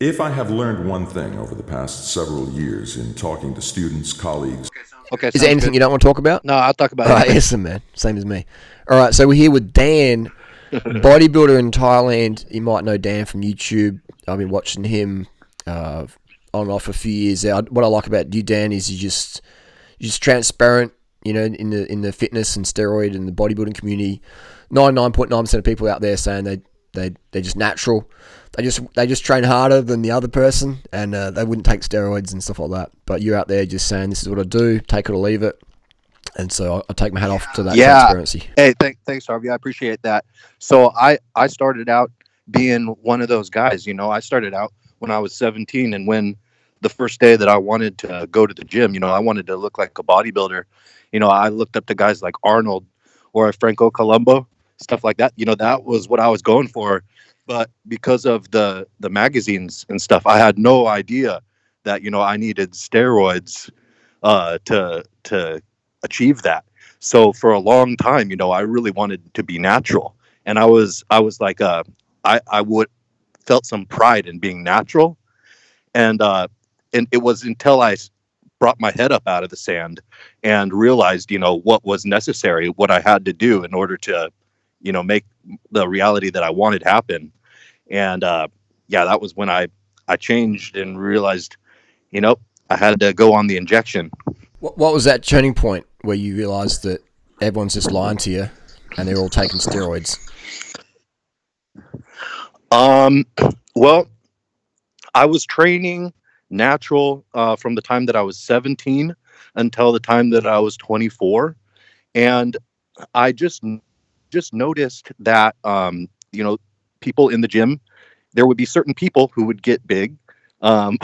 If I have learned one thing over the past several years in talking to students, colleagues, Okay, Is there sounds anything good. you don't want to talk about? No, I'll talk about All right, anything. awesome, man. Same as me. All right, so we're here with Dan, bodybuilder in Thailand. You might know Dan from YouTube. I've been watching him on and off for a few years. What I like about you, Dan, is you're just transparent. You know, in the fitness and steroid and the bodybuilding community, 99.9% of people out there saying they're just natural. They just train harder than the other person, and they wouldn't take steroids and stuff like that. But you're out there just saying, this is what I do, take it or leave it. And so I take my hat off to that Yeah. transparency. Hey, thanks, Harvey. I appreciate that. So I started out being one of those guys. I started out when I was 17, and when the first day that I wanted to go to the gym, I wanted to look like a bodybuilder. I looked up to guys like Arnold or Franco Columbo, stuff like that. That was what I was going for. But because of the magazines and stuff, I had no idea that I needed steroids to achieve that. So for a long time, I really wanted to be natural, and I was like, I would felt some pride in being natural, and it was until brought my head up out of the sand and realized, what was necessary, what I had to do in order to, make the reality that I wanted happen. And yeah, that was when I changed and realized, you know, I had to go on the injection. What was that turning point where you realised that everyone's just lying to you and they're all taking steroids? Um, well, I was training natural from the time that I was 17 until the time that I was 24, and I just noticed that people in the gym, there would be certain people who would get big, um,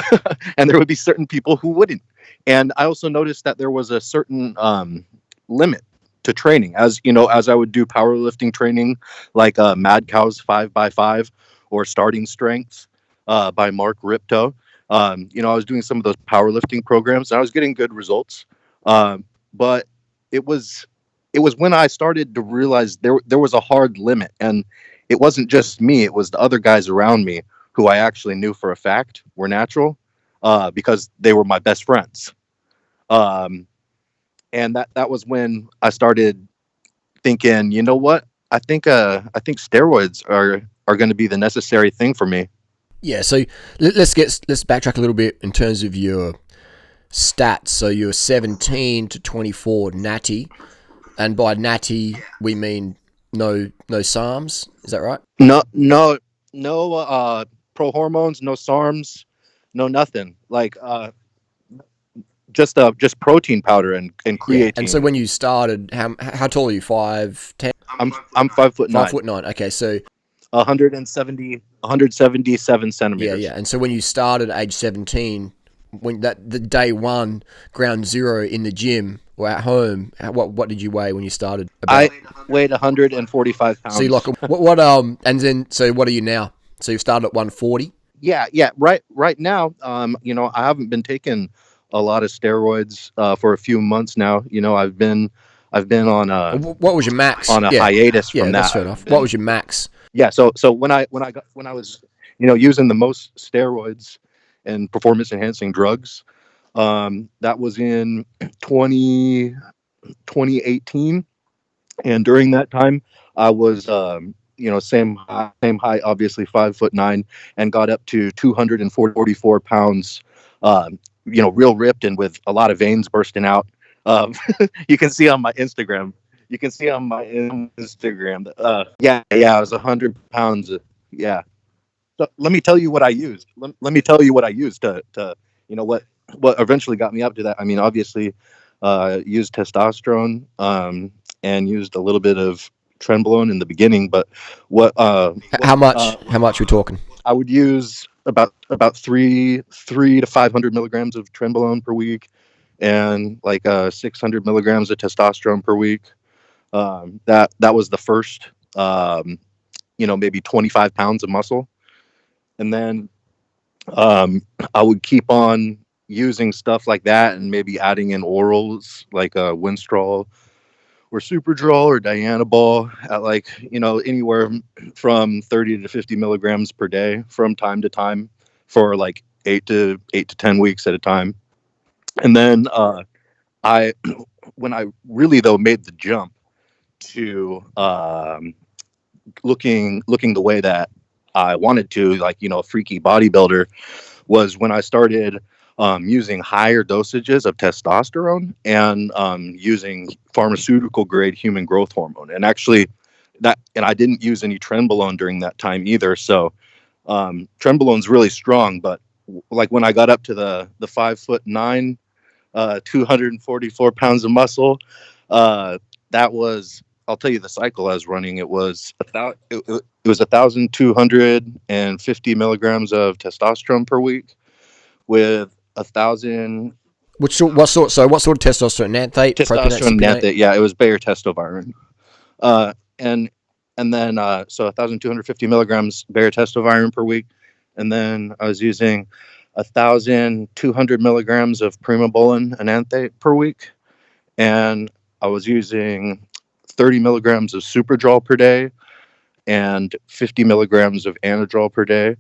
and there would be certain people who wouldn't. And I also noticed that there was a certain limit to training. As I would do powerlifting training, like Mad Cow's 5x5 or Starting Strength by Mark Ripto. I was doing some of those powerlifting programs, and I was getting good results. But it was it was when I started to realize there was a hard limit, and it wasn't just me; it was the other guys around me who I actually knew for a fact were natural, because they were my best friends. Um, and that was when I started thinking, you know what? I think steroids are going to be the necessary thing for me. Yeah, so let's backtrack a little bit in terms of your stats. So you're 17 to 24 natty, and by natty we mean no SARMs. Is that right? No, no, no. Pro hormones, no SARMs, no nothing. Like just protein powder and Yeah. And so creatine. when you started, how tall are you? 5'10"? I'm 5 foot Five nine, foot nine. Okay, so 177 yeah, centimeters. yeah. And so when you started at age 17, when that the day one, ground zero in the gym or at home, what did you weigh when you started? I About. weighed 145 So you like pounds. what and then so what are you now? So you started at 140. Yeah, yeah. Right now, I haven't been taking a lot of steroids for a few months now. I've been What was your max? on a Yeah, hiatus yeah, from that's that. fair enough. What was your max? Yeah, so when I was using the most steroids and performance enhancing drugs, that was in 20 2018, and during that time I was same height, obviously 5'9", and got up to 244 pounds, real ripped and with a lot of veins bursting out. You can see on my Instagram. You can see on my Instagram. Yeah, I was 100 pounds. Yeah. So let me tell you what I used. Let me tell you what I used to what eventually got me up to that. I mean, obviously, used testosterone, and used a little bit of trenbolone in the beginning, but what How much? How much we talking? I would use about three to 500 milligrams of trenbolone per week, and like 600 milligrams of testosterone per week. That was the first, maybe 25 pounds of muscle, and then um, I would keep on using stuff like that, and maybe adding in orals like Winstrol or Superdrol or Dianabol at, like, anywhere from 30 to 50 milligrams per day from time to time. for like 8 to 10 weeks at a time. And then I when I really though made the jump to looking the way that I wanted to, like, a freaky bodybuilder, was when I started using higher dosages of testosterone and using pharmaceutical grade human growth hormone. And actually and I didn't use any trenbolone during that time either. So trenbolone's really strong, but like when I got up to the 5'9", 244 pounds of muscle, that was, I'll tell you the cycle I was running. It was 1,250 milligrams of testosterone per week with 1,000. What sort of testosterone? Nanthate, propionate, Testosterone, cypionate? nanthate. Yeah, it was Bayer testoviron. And then so 1,250 milligrams Bayer testoviron per week, and then I was using 1,200 milligrams of primobolan enanthate per week, and I was using 30 milligrams of Superdrol per day, and 50 milligrams of Anadrol per day,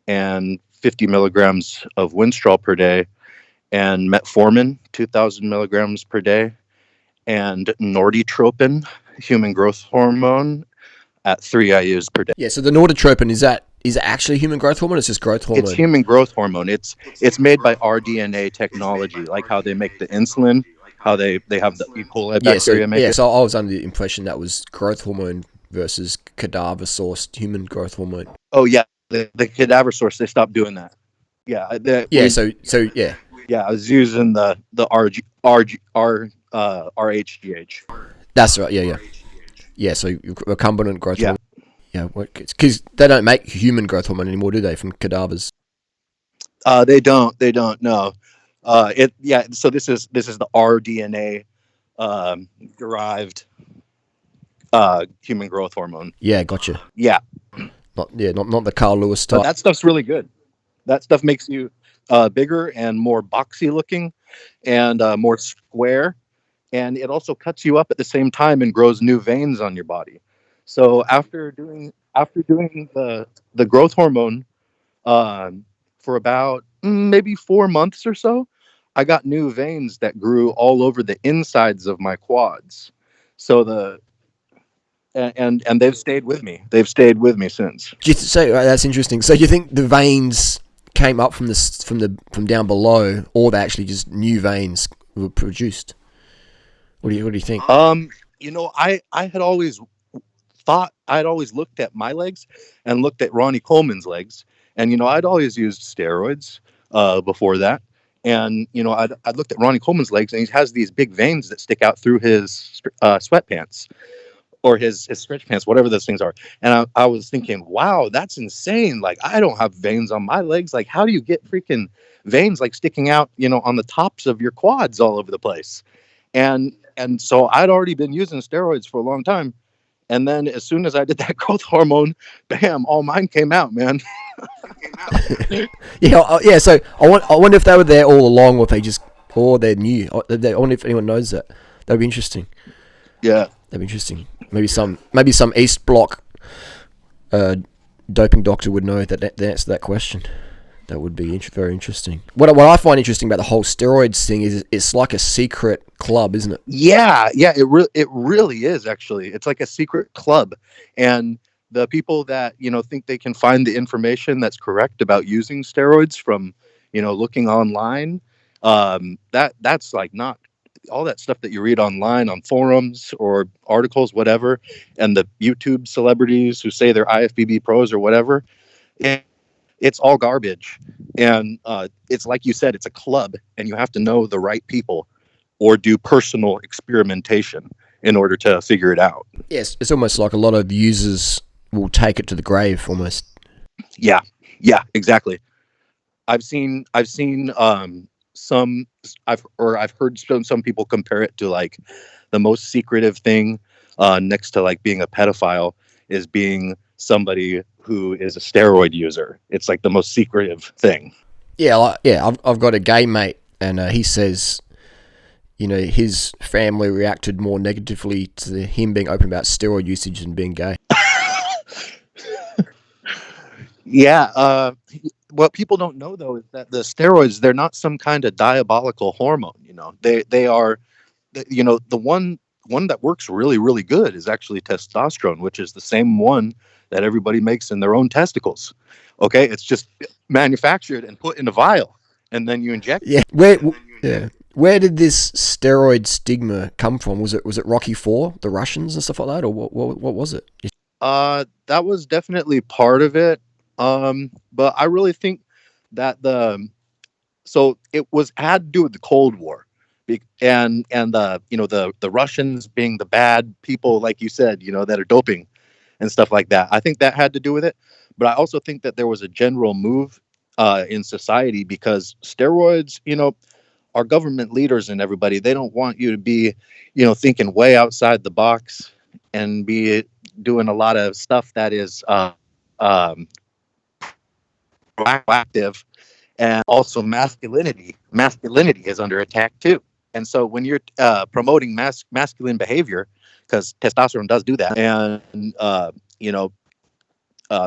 and 50 milligrams of Winstrol per day, and metformin 2,000 milligrams per day, and Norditropin, human growth hormone, at 3 IUs per day. Yeah, so the Norditropin, is it actually human growth hormone? It's just growth hormone. It's human growth hormone. It's made by rDNA technology, like how they make the insulin, how they have the E. coli bacteria make it. So I was under the impression that was growth hormone versus cadaver sourced human growth hormone. Oh yeah, the cadaver source, they stopped doing that. Yeah. Yeah. Yeah, I was using the RHGH. That's right. Yeah. Yeah, so recombinant growth hormone. Yeah, because they don't make human growth hormone anymore, do they, from cadavers? They don't. No. So this is the rDNA derived human growth hormone. Yeah, gotcha. Yeah. Not the Carl Lewis type. But that stuff's really good. That stuff makes you bigger and more boxy looking and more square. And it also cuts you up at the same time and grows new veins on your body. So after doing the growth hormone for about maybe 4 months or so, I got new veins that grew all over the insides of my quads. So and they've stayed with me. They've stayed with me since. That's interesting. So you think the veins came up from down below, or they actually just new veins were produced? What do you think? I had always thought, I'd always looked at my legs and looked at Ronnie Coleman's legs, and I'd always used steroids before that, and I'd looked at Ronnie Coleman's legs, and he has these big veins that stick out through his sweatpants or his stretch pants, whatever those things are. And I was thinking, wow, that's insane. Like, I don't have veins on my legs. Like, how do you get freaking veins like sticking out, on the tops of your quads all over the place? And so I'd already been using steroids for a long time. And then as soon as I did that growth hormone, bam, all mine came out, man. Yeah. So I wonder if they were there all along, or if they're new. I wonder if anyone knows that. That'd be interesting. Yeah, that'd be interesting. Maybe some East Bloc doping doctor would know the answer to that question. That would be very interesting. What I find interesting about the whole steroids thing is it's like a secret club, isn't it? Yeah. It really is, actually. It's like a secret club, and the people that think they can find the information that's correct about using steroids from looking online, that's like not all that stuff that you read online on forums or articles, whatever, and the YouTube celebrities who say they're IFBB pros or whatever. It's all garbage. And it's like you said, it's a club, and you have to know the right people or do personal experimentation in order to figure it out. Yes, it's almost like a lot of users will take it to the grave almost. Yeah, exactly. I've seen I've heard some people compare it to like the most secretive thing next to like being a pedophile is being somebody who is a steroid user. It's like the most secretive thing. Yeah, I've got a gay mate, and he says, his family reacted more negatively to him being open about steroid usage than being gay. Yeah, what people don't know though is that the steroids, they're not some kind of diabolical hormone. They are, the one that works really good is actually testosterone, which is the same one that everybody makes in their own testicles. Okay, it's just manufactured and put in a vial, and then you inject. Yeah. Yeah. Where did this steroid stigma come from? Was it Rocky IV, the Russians and stuff like that, or what was it? That was definitely part of it. But I really think that it had to do with the Cold War, and the Russians being the bad people, like you said, that are doping and stuff like that. I think that had to do with it. But I also think that there was a general move in society, because steroids, our government leaders and everybody, they don't want you to be, thinking way outside the box and be doing a lot of stuff that is um, proactive. And also masculinity is under attack too. And so when you're promoting masculine behavior, because testosterone does do that, and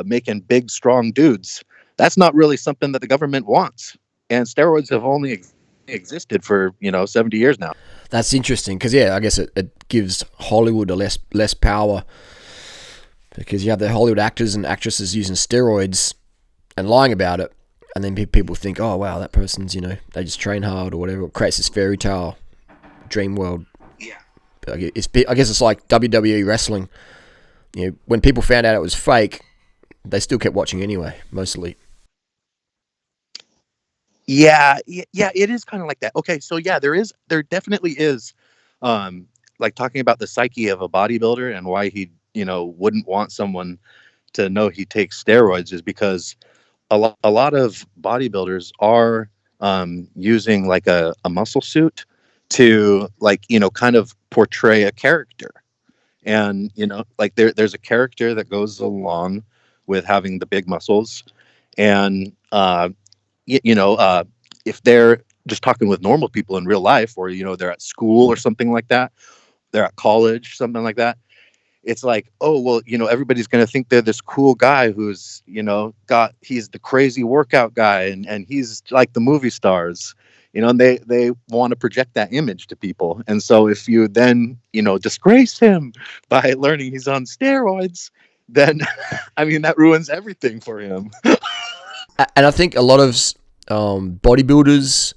making big strong dudes, that's not really something that the government wants. And steroids have only existed for 70 years now. That's interesting because, yeah, I guess it gives Hollywood a less power, because you have the Hollywood actors and actresses using steroids and lying about it, and then people think, oh wow, that person's, they just train hard or whatever. It creates this fairy tale dream world. Yeah. I guess it's like WWE wrestling. When people found out it was fake, they still kept watching anyway, mostly. Yeah, it is kind of like that. Okay, so yeah, there definitely is, like talking about the psyche of a bodybuilder and why he, wouldn't want someone to know he takes steroids, is because a lot of bodybuilders are using like a muscle suit to, like, kind of portray a character. And, like there's a character that goes along with having the big muscles. And, if they're just talking with normal people in real life, or, they're at school or something like that, they're at college, something like that, it's like, oh, well, everybody's going to think they're this cool guy who's, he's the crazy workout guy, and he's like the movie stars, and they want to project that image to people. And so if you then, disgrace him by learning he's on steroids, then, I mean, that ruins everything for him. And I think a lot of bodybuilders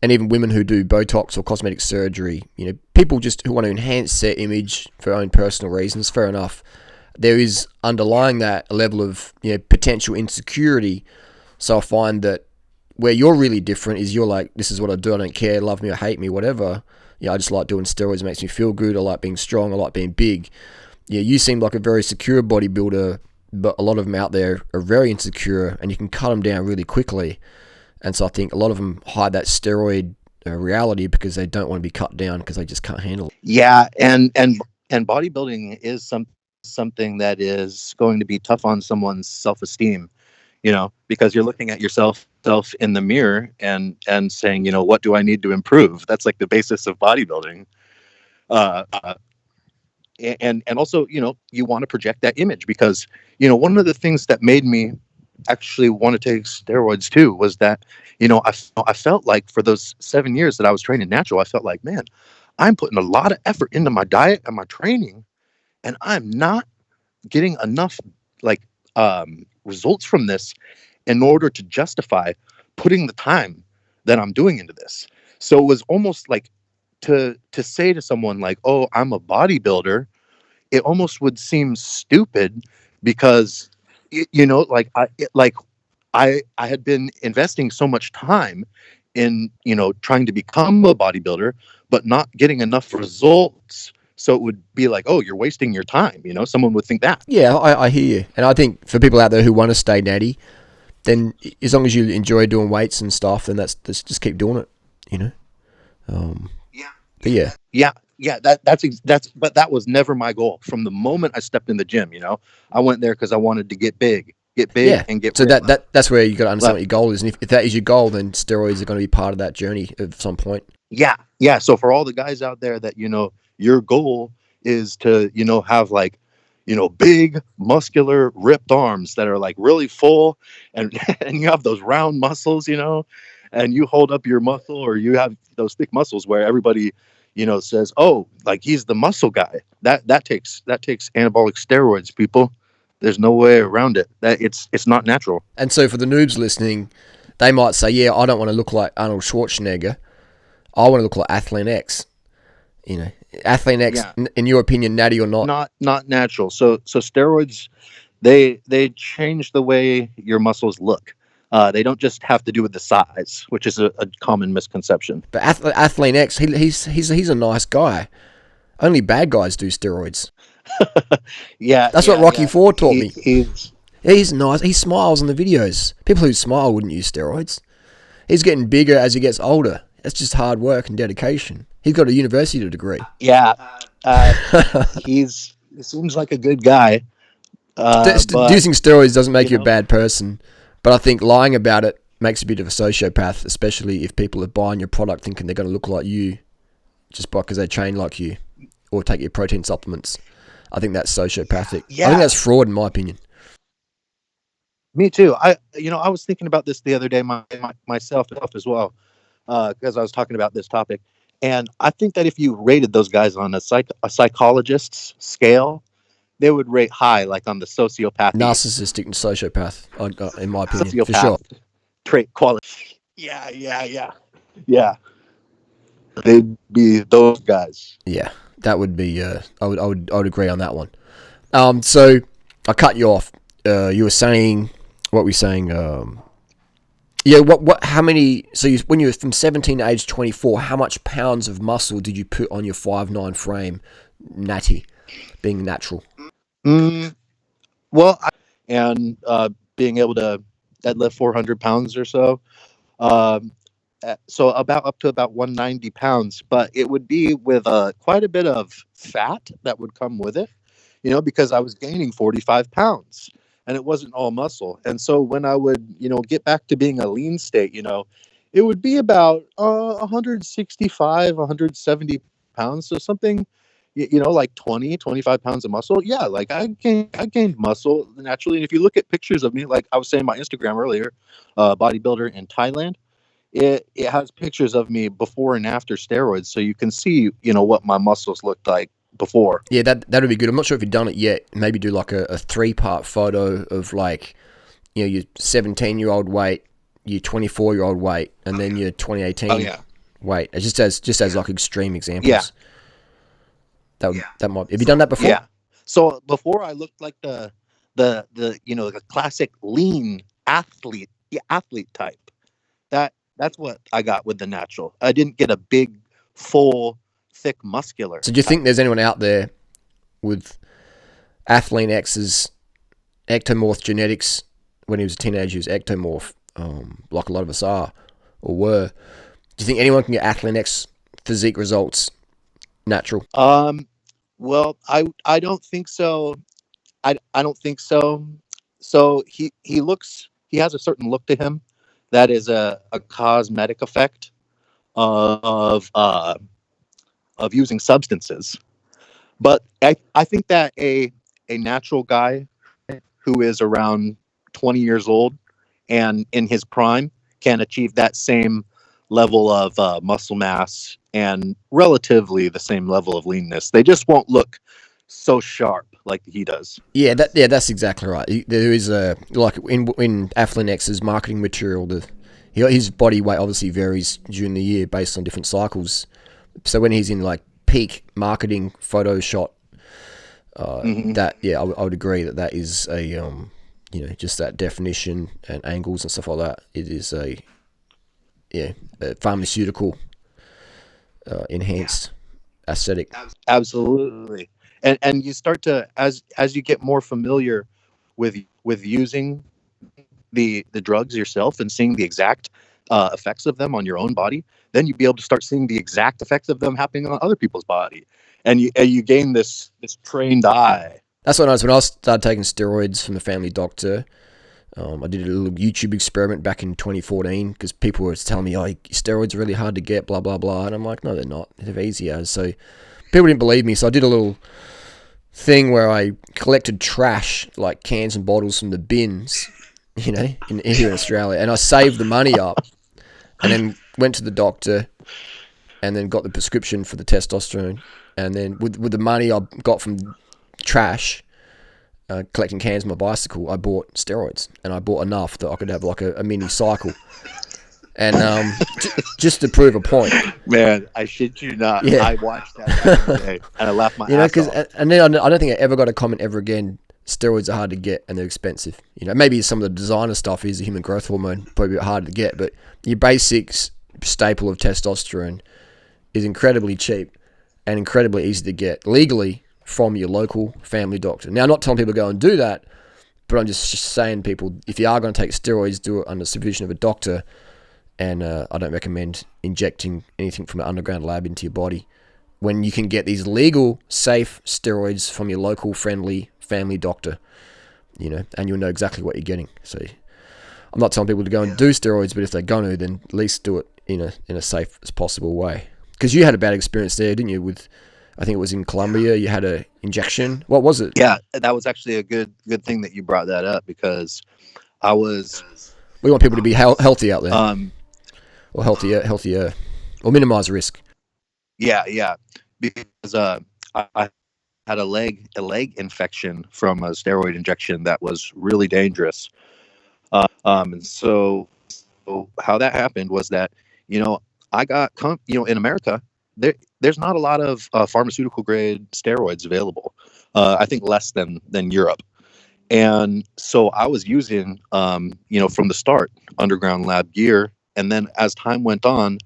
and even women who do Botox or cosmetic surgery, people just who want to enhance their image for own personal reasons, fair enough. There is underlying that a level of potential insecurity. So I find that where you're really different is you're like, this is what I do, I don't care, love me or hate me, whatever. I just like doing steroids, it makes me feel good, I like being strong, I like being big. You seem like a very secure bodybuilder, but a lot of them out there are very insecure, and you can cut them down really quickly. And so I think a lot of them hide that steroid reality because they don't want to be cut down because they just can't handle it. Yeah, and bodybuilding is something that is going to be tough on someone's self-esteem, because you're looking at yourself in the mirror and saying, what do I need to improve? That's like the basis of bodybuilding. And also, you want to project that image, because, one of the things that made me actually want to take steroids too was that, I felt like for those 7 years that I was training natural, I felt like, man, I'm putting a lot of effort into my diet and my training, and I'm not getting enough results from this in order to justify putting the time that I'm doing into this. So it was almost like to say to someone like, oh, I'm a bodybuilder, it almost would seem stupid, because I had been investing so much time in trying to become a bodybuilder, but not getting enough results. So it would be like, oh, you're wasting your time. Someone would think that. Yeah, I hear you. And I think for people out there who want to stay natty, then as long as you enjoy doing weights and stuff, then that's just keep doing it. But that was never my goal from the moment I stepped in the gym. I went there because I wanted to get big, and get. So that's where you got to understand what your goal is, and if that is your goal, then steroids are going to be part of that journey at some point. Yeah. So for all the guys out there that your goal is to have like big, muscular, ripped arms that are like really full, and and you have those round muscles, and you hold up your muscle, or you have those thick muscles where everybody, says, "Oh, like he's the muscle guy." That takes anabolic steroids, people. There's no way around it. That it's not natural. And so for the noobs listening, they might say, "Yeah, I don't want to look like Arnold Schwarzenegger. I want to look like Athlean X." Athlean X, Yeah. in your opinion, natty or not? Not natural. So steroids, they change the way your muscles look. They don't just have to do with the size, which is a common misconception. But Athlean X, he's a nice guy. Only bad guys do steroids. Yeah, That's what Rocky IV taught me. He's nice. He smiles in the videos. People who smile wouldn't use steroids. He's getting bigger as he gets older. That's just hard work and dedication. He's got a university degree. Yeah, he seems like a good guy. But, using steroids doesn't make you a bad person, but I think lying about it makes you a bit of a sociopath, especially if people are buying your product thinking they're going to look like you just because they train like you or take your protein supplements. I think that's sociopathic. Yeah. I think that's fraud, in my opinion. Me too. I was thinking about this the other day myself as well, because I was talking about this topic, and I think that if you rated those guys on a psychologist's scale, they would rate high, like on the sociopathy. Narcissistic and sociopath, in my opinion, Sociopath for sure. Trait quality. Yeah. They'd be those guys. Yeah, that would be. I would agree on that one. So I cut you off. You were saying what were you saying? Yeah. What? How many? So when you were from 17 to age 24, how much pounds of muscle did you put on your 5'9" frame, natty, being natural? Well, being able to deadlift 400 pounds or so. So up to about 190 pounds, but it would be with quite a bit of fat that would come with it, because I was gaining 45 pounds and it wasn't all muscle. And so when I would, get back to being a lean state, it would be about 165, 170 pounds. So something, like 20, 25 pounds of muscle. Yeah, like I gained muscle naturally. And if you look at pictures of me, like I was saying my Instagram earlier, bodybuilder in Thailand, it has pictures of me before and after steroids, so you can see, what my muscles looked like before. Yeah, that would be good. I'm not sure if you've done it yet. Maybe do like a 3-part photo of like, your 17-year-old weight, your 24-year-old weight, and then your 2018 weight. It just as like extreme examples. Yeah. That might. Have you done that before? Yeah. So before I looked like the classic lean athlete type. That's what I got with the natural. I didn't get a big, full, thick muscular. So do you think there's anyone out there with Athlean X's ectomorph genetics? When he was a teenager, he was ectomorph, like a lot of us are or were. Do you think anyone can get Athlean X physique results natural? Well, I don't think so. I don't think so. So he has a certain look to him that is a cosmetic effect of using substances. But I think that a natural guy who is around 20 years old and in his prime can achieve that same level of muscle mass and relatively the same level of leanness. They just won't look so sharp like he does. Yeah, that's exactly right. There is like in Athlean X's marketing material, his body weight obviously varies during the year based on different cycles. So when he's in like peak marketing photo shot, I would agree that is a just that definition and angles and stuff like that. It is a pharmaceutical enhanced aesthetic. Absolutely. And you start to, as you get more familiar with using the drugs yourself and seeing the exact effects of them on your own body, then you'd be able to start seeing the exact effects of them happening on other people's body, and you gain this trained eye. That's what I noticed when I started taking steroids from the family doctor. I did a little YouTube experiment back in 2014 because people were telling me, steroids are really hard to get, blah, blah, blah. And I'm like, no, they're not. They're easy as. So people didn't believe me. So I did a little thing where I collected trash, like cans and bottles from the bins, you know, here in Australia, and I saved the money up, and then went to the doctor, and then got the prescription for the testosterone, and then with the money I got from trash, collecting cans on my bicycle, I bought steroids, and I bought enough that I could have like a mini cycle. And just to prove a point, Man, I shit you not. Yeah. I watched that the other day, and I laughed my ass off. And then I don't think I ever got a comment ever again. Steroids are hard to get and they're expensive. You know, maybe some of the designer stuff is a human growth hormone, probably a bit harder to get, but your basic staple of testosterone is incredibly cheap and incredibly easy to get legally from your local family doctor. Now, I'm not telling people to go and do that, but I'm just saying people, if you are going to take steroids, do it under supervision of a doctor. And I don't recommend injecting anything from an underground lab into your body when you can get these legal, safe steroids from your local, friendly family doctor, you know, and you'll know exactly what you're getting. So I'm not telling people to go and do steroids, but if they're going to, then at least do it in a safe as possible way. Because you had a bad experience there, didn't you? With, I think it was in Colombia, you had a injection. What was it? Yeah, that was actually a good thing that you brought that up, because we want people to be healthy out there. Or healthier, or minimize risk. Yeah, because I had a leg infection from a steroid injection that was really dangerous. And so how that happened was that, you know, I got, in America, there's not a lot of pharmaceutical grade steroids available. I think less than Europe. And so I was using, from the start, underground lab gear. And then as time went on,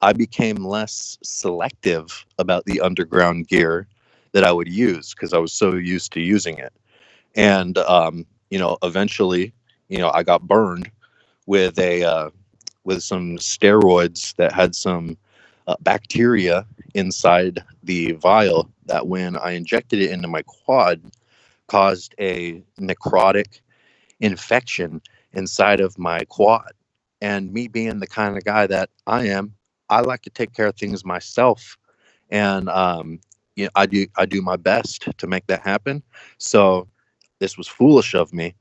I became less selective about the underground gear that I would use because I was so used to using it. And, eventually, I got burned with with some steroids that had some bacteria inside the vial that, when I injected it into my quad, caused a necrotic infection inside of my quad. And me being the kind of guy that I am, I like to take care of things myself. And, I do my best to make that happen. So this was foolish of me.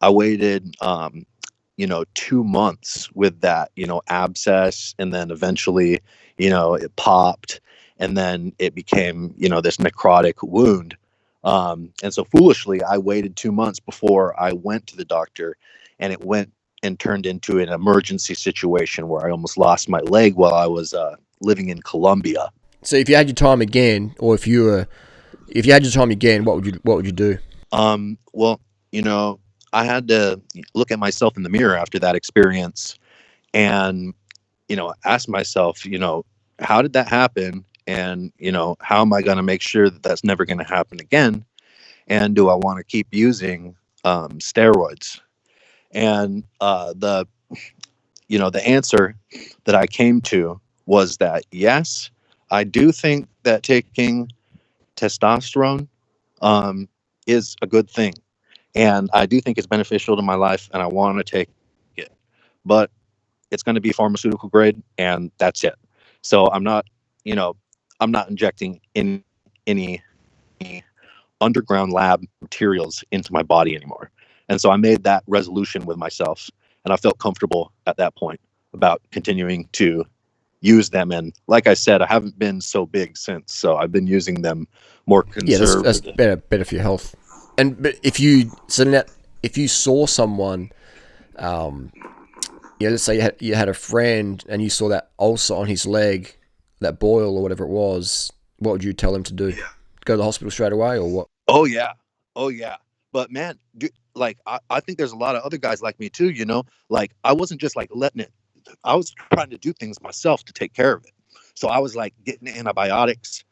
I waited, 2 months with that, abscess. And then eventually, it popped. And then it became, this necrotic wound. And so foolishly, I waited 2 months before I went to the doctor, and it went and turned into an emergency situation where I almost lost my leg while I was living in Colombia. So if you had your time again, or if you had your time again, what would you do? Well, I had to look at myself in the mirror after that experience, and ask myself, how did that happen, and how am I going to make sure that that's never going to happen again, and do I want to keep using steroids? And the answer that I came to was that, yes, I do think that taking testosterone is a good thing. And I do think it's beneficial to my life, and I want to take it. But it's going to be pharmaceutical grade, and that's it. So I'm not injecting any underground lab materials into my body anymore. And so I made that resolution with myself, and I felt comfortable at that point about continuing to use them. And like I said, I haven't been so big since, so I've been using them more conservative. Yeah, that's better for your health. But if you saw someone, let's say you had a friend and you saw that ulcer on his leg, that boil or whatever it was, what would you tell him to do? Go to the hospital straight away, or what? Oh yeah. But man, I think there's a lot of other guys like me too. Like I wasn't just like letting it. I was trying to do things myself to take care of it. So I was like getting antibiotics,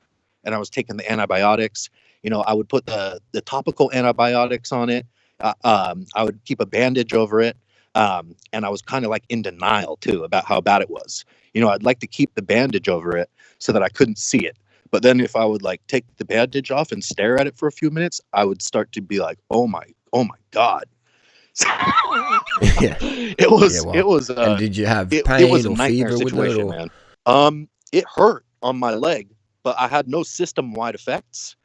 and I was taking the antibiotics. I would put the topical antibiotics on it. I would keep a bandage over it. And I was kind of like in denial too about how bad it was. I'd like to keep the bandage over it so that I couldn't see it. But then if I would like take the bandage off and stare at it for a few minutes, I would start to be like, oh my God. Yeah. It was. And did you have pain it was a or nightmare fever situation, with it? man. It hurt on my leg, but I had no system-wide effects.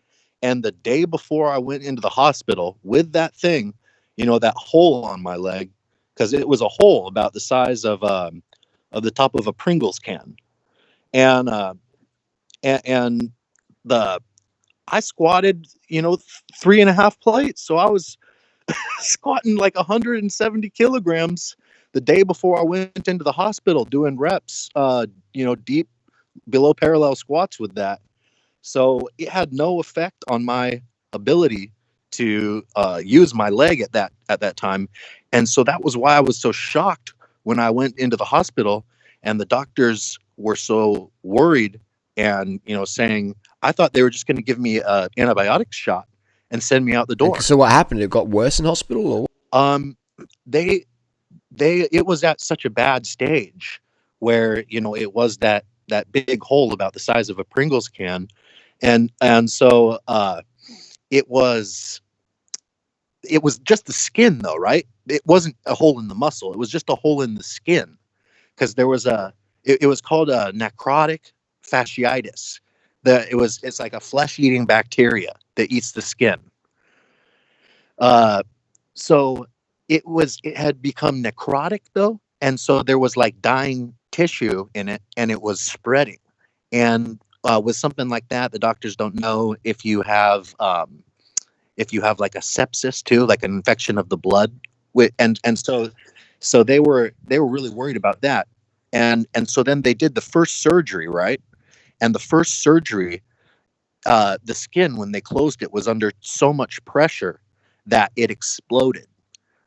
And the day before I went into the hospital with that thing, that hole on my leg, because it was a hole about the size of the top of a Pringles can, and and the I squatted, 3.5 plates, so I was squatting like 170 kilograms the day before I went into the hospital doing reps, deep below parallel squats with that. So it had no effect on my ability to use my leg at that time. And so that was why I was so shocked when I went into the hospital and the doctors were so worried and, saying, I thought they were just going to give me an antibiotic shot and send me out the door. So what happened? It got worse in hospital, or it was at such a bad stage where, it was that big hole about the size of a Pringles can. And so it was just the skin, though, right? It wasn't a hole in the muscle. It was just a hole in the skin, because there was it was called a necrotic fasciitis. It's like a flesh-eating bacteria that eats the skin. So it had become necrotic, though, and so there was like dying tissue in it, and it was spreading. And with something like that, the doctors don't know if you have like a sepsis too, like an infection of the blood. So they were really worried about that. And so then they did the first surgery, right? And the first surgery, the skin, when they closed it, was under so much pressure that it exploded.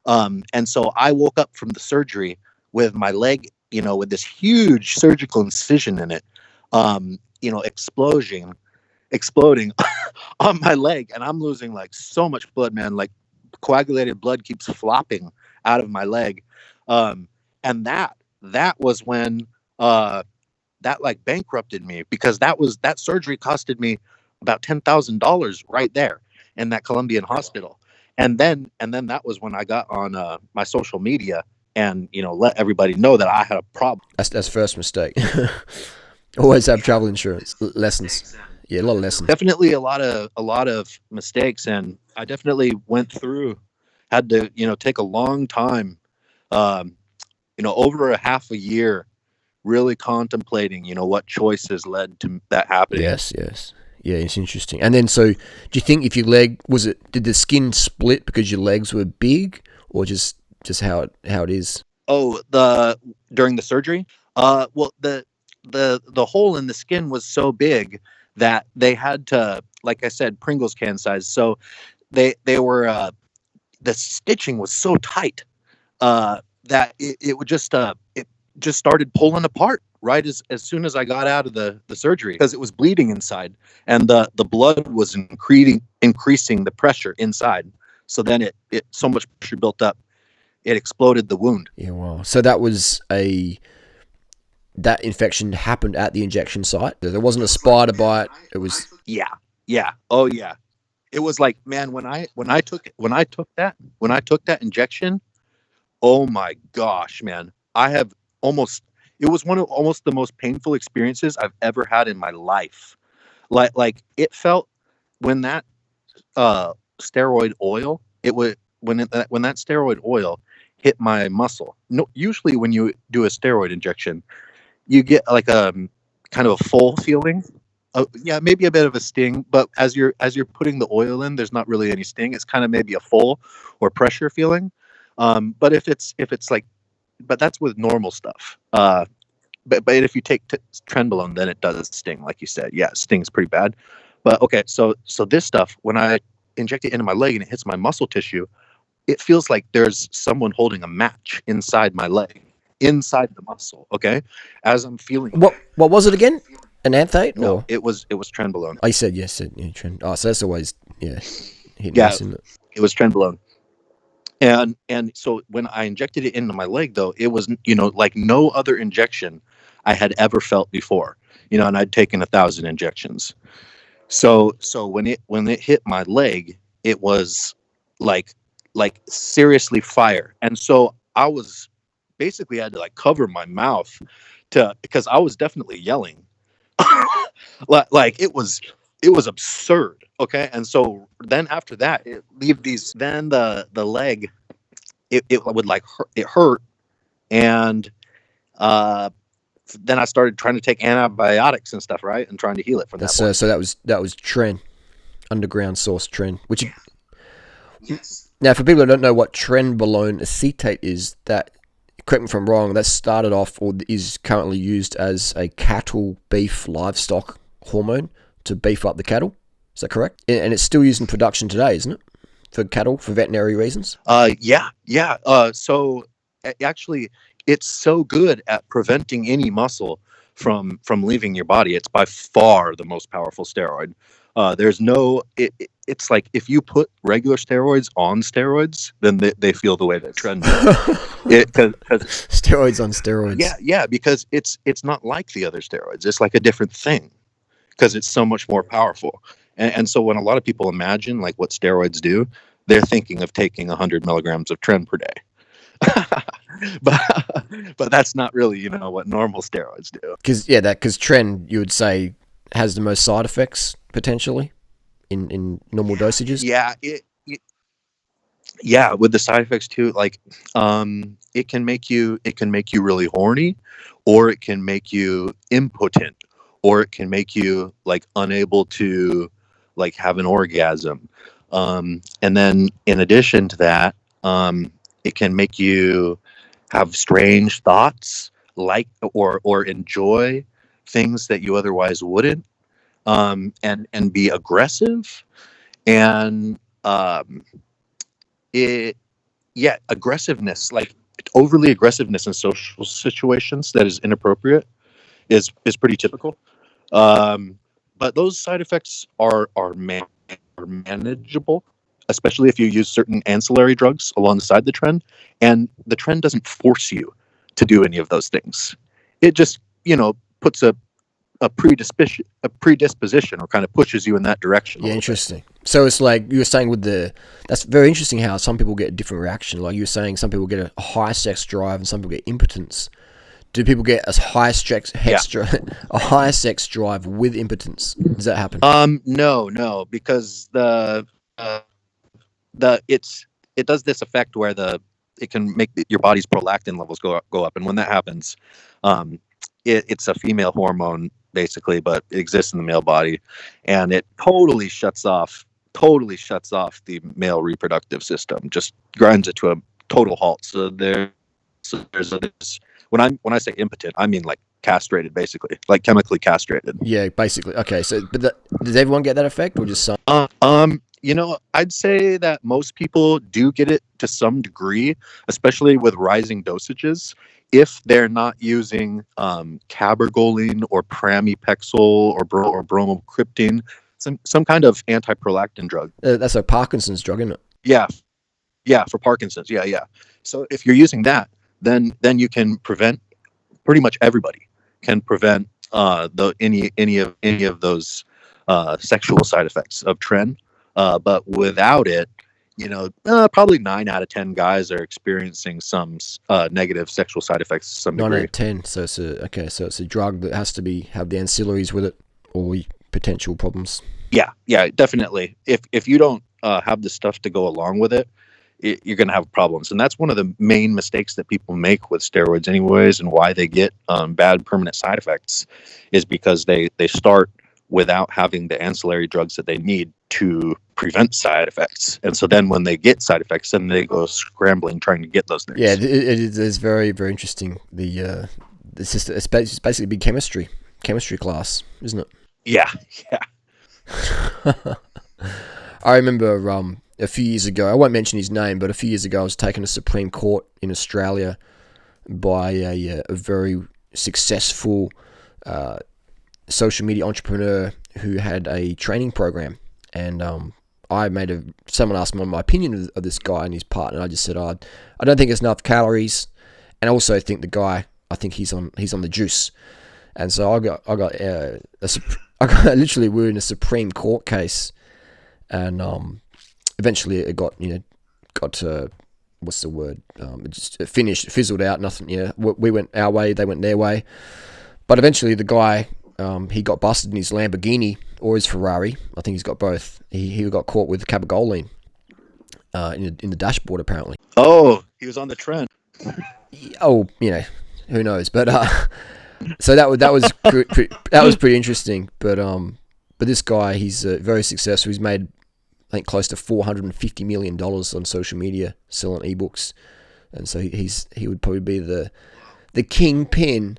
And so I woke up from the surgery with my leg, with this huge surgical incision in it, exploding on my leg, and I'm losing like so much blood, man. Like coagulated blood keeps flopping out of my leg. And that was when that like bankrupted me, because that surgery costed me about $10,000 right there in that Colombian hospital. And then that was when I got on my social media and let everybody know that I had a problem. That's first mistake. Always have travel insurance lessons. Yeah, a lot of lessons. Definitely a lot of mistakes, and I definitely had to take a long time, over a half a year, really contemplating what choices led to that happening. Yes. Yeah, it's interesting. And then, so do you think if your leg did the skin split because your legs were big, or just how it is? Oh, during the surgery? Well, the hole in the skin was so big that they had to, like I said, Pringles can size. So they were the stitching was so tight that it would just it just started pulling apart right as soon as I got out of the surgery, because it was bleeding inside, and the blood was increasing the pressure inside. So then it so much pressure built up, it exploded the wound. Yeah, wow. So that was that infection happened at the injection site. There wasn't a spider bite. It was Oh yeah. It was like, man, when I took that injection, oh my gosh, man, it was one of almost the most painful experiences I've ever had in my life. Like it felt when that steroid oil, when that steroid oil hit my muscle. No, usually when you do a steroid injection, you get like a kind of a full feeling. Yeah, maybe a bit of a sting, but as you're putting the oil in, there's not really any sting. It's kind of maybe a full or pressure feeling. But if it's like, but that's with normal stuff. But if you take trenbolone, then it does sting, like you said. Yeah, it stings pretty bad. But okay, so this stuff, when I inject it into my leg and it hits my muscle tissue, it feels like there's someone holding a match inside my leg, inside the muscle. Okay, as I'm feeling. What was it again? An anthate? No, or? it was trenbolone. I said yes. Oh, so that's always It was trenbolone. And so when I injected it into my leg, though, it was like no other injection I had ever felt before. And I'd taken 1,000 injections. So when it hit my leg, it was like seriously fire. And so I was basically had to like cover my mouth because I was definitely yelling. Like it was it was absurd. Okay, and so then after that, it leave these. Then the leg, it would like hurt, it hurt, and uh, then I started trying to take antibiotics and stuff, right, and trying to heal it from that point. So that was tren, underground source tren. Which Yes. now, for people that don't know what trenbolone acetate is, that, correct me if I'm wrong, that started off or is currently used as a cattle, beef, livestock hormone to beef up the cattle. Is that correct? And it's still used in production today, isn't it? For cattle, for veterinary reasons? Yeah. So actually, it's so good at preventing any muscle from leaving your body. It's by far the most powerful steroid. There's no. It's like if you put regular steroids on steroids, then they feel the way that Tren does. Steroids on steroids. Yeah, because it's not like the other steroids. It's like a different thing because it's so much more powerful. And so when a lot of people imagine like what steroids do, they're thinking of taking 100 milligrams of Tren per day. but that's not really, what normal steroids do. Because Tren, you would say, has the most side effects potentially in normal dosages. Yeah, yeah, with the side effects too. Like, it can make you really horny, or it can make you impotent, or it can make you like unable to like have an orgasm. And then in addition to that, it can make you have strange thoughts, like or enjoy things that you otherwise wouldn't, and be aggressive, and aggressiveness, like overly aggressiveness in social situations that is inappropriate is pretty typical. But those side effects are manageable, especially if you use certain ancillary drugs alongside the trend. And the trend doesn't force you to do any of those things. It just, puts a predisposition or kind of pushes you in that direction. Yeah, interesting. So it's like you were saying that's very interesting how some people get a different reaction. Like you were saying, some people get a high sex drive and some people get impotence. Do people get a high sex drive with impotence? Does that happen? No, because it does this effect where it can make your body's prolactin levels go up, and when that happens, it's a female hormone basically, but it exists in the male body, and it totally shuts off the male reproductive system, just grinds it to a total halt. So there's when I say impotent, I mean like castrated, basically, like chemically castrated. Yeah, basically. Okay, so does everyone get that effect, or just some? I'd say that most people do get it to some degree, especially with rising dosages, if they're not using cabergoline or pramipexole or bromocriptine, some kind of antiprolactin drug. That's a Parkinson's drug, isn't it? Yeah, for Parkinson's. Yeah. So if you're using that, then you can prevent, pretty much everybody can prevent any of those sexual side effects of Tren. But without it, probably 9 out of 10 guys are experiencing some negative sexual side effects to some degree. 9 out of 10. So it's a drug that has to have the ancillaries with it, or potential problems. Yeah, definitely. If you don't have the stuff to go along with it, you're going to have problems. And that's one of the main mistakes that people make with steroids anyways, and why they get bad permanent side effects, is because they start without having the ancillary drugs that they need to prevent side effects. And so then when they get side effects, then they go scrambling trying to get those things. Yeah, it is very, very interesting. It's basically a big chemistry class, isn't it? Yeah. I remember a few years ago, I won't mention his name, but a few years ago I was taken to Supreme Court in Australia by a very successful social media entrepreneur who had a training program, and someone asked me my opinion of this guy and his partner, and I just said, I don't think it's enough calories, and I also think the guy, I think he's on the juice. And so I got literally, we were in a Supreme Court case, and eventually it got what's the word? It just fizzled out. Nothing. Yeah, we went our way, they went their way, but eventually the guy, he got busted in his Lamborghini or his Ferrari. I think he's got both. He got caught with cabergoline in the dashboard apparently. Oh, he was on the trend. Oh, who knows? But so that was pretty interesting. But this guy, he's very successful. He's made, I think, close to $450 million on social media selling ebooks, and so he would probably be the kingpin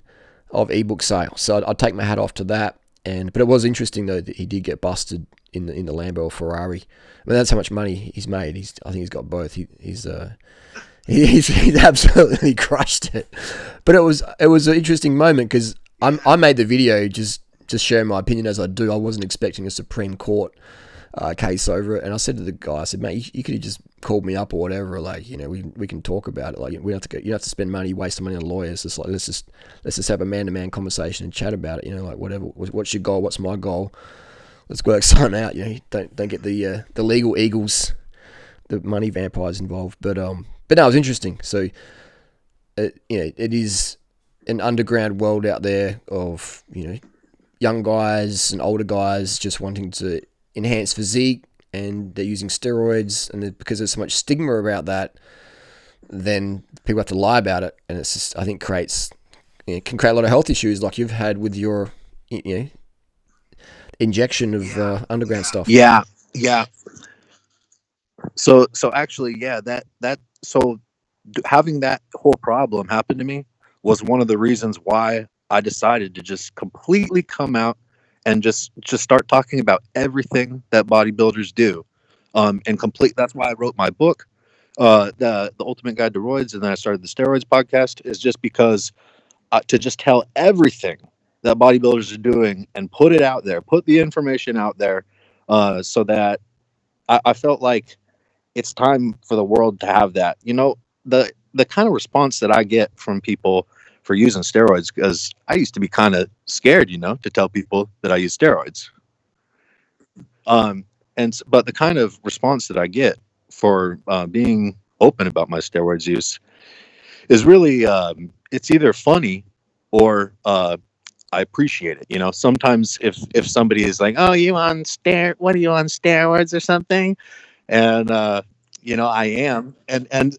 of ebook sales. So I'd take my hat off to that. But it was interesting though that he did get busted in the Lambo or Ferrari. I mean, that's how much money he's made. I think he's got both. He's absolutely crushed it. But it was an interesting moment because I made the video just sharing my opinion as I do. I wasn't expecting a Supreme Court case over it, and I said to the guy, I said, mate, you could have just called me up or whatever. Like, we can talk about it. Like, we don't have to you don't have to spend money, waste money on lawyers. It's like let's just have a man-to-man conversation and chat about it. Like, whatever. What's your goal? What's my goal? Let's work something out. Don't get the legal eagles, the money vampires involved. But no, it was interesting. So it is an underground world out there of young guys and older guys just wanting to enhance physique, and they're using steroids, and because there's so much stigma about that, then people have to lie about it, and it's just, I think, can create a lot of health issues like you've had with your injection of underground stuff. Yeah. So actually, yeah, having that whole problem happen to me was one of the reasons why I decided to just completely come out and just start talking about everything that bodybuilders do. That's why I wrote my book, the Ultimate Guide to Roids, and then I started the Steroids podcast, is just because to just tell everything that bodybuilders are doing and put it out there, put the information out there, so that I felt like it's time for the world to have that. The kind of response that I get from people for using steroids, because I used to be kind of scared, to tell people that I use steroids. But the kind of response that I get for being open about my steroids use is really, it's either funny or I appreciate it. Sometimes if somebody is like, oh, what are you on steroids or something? And, I am. And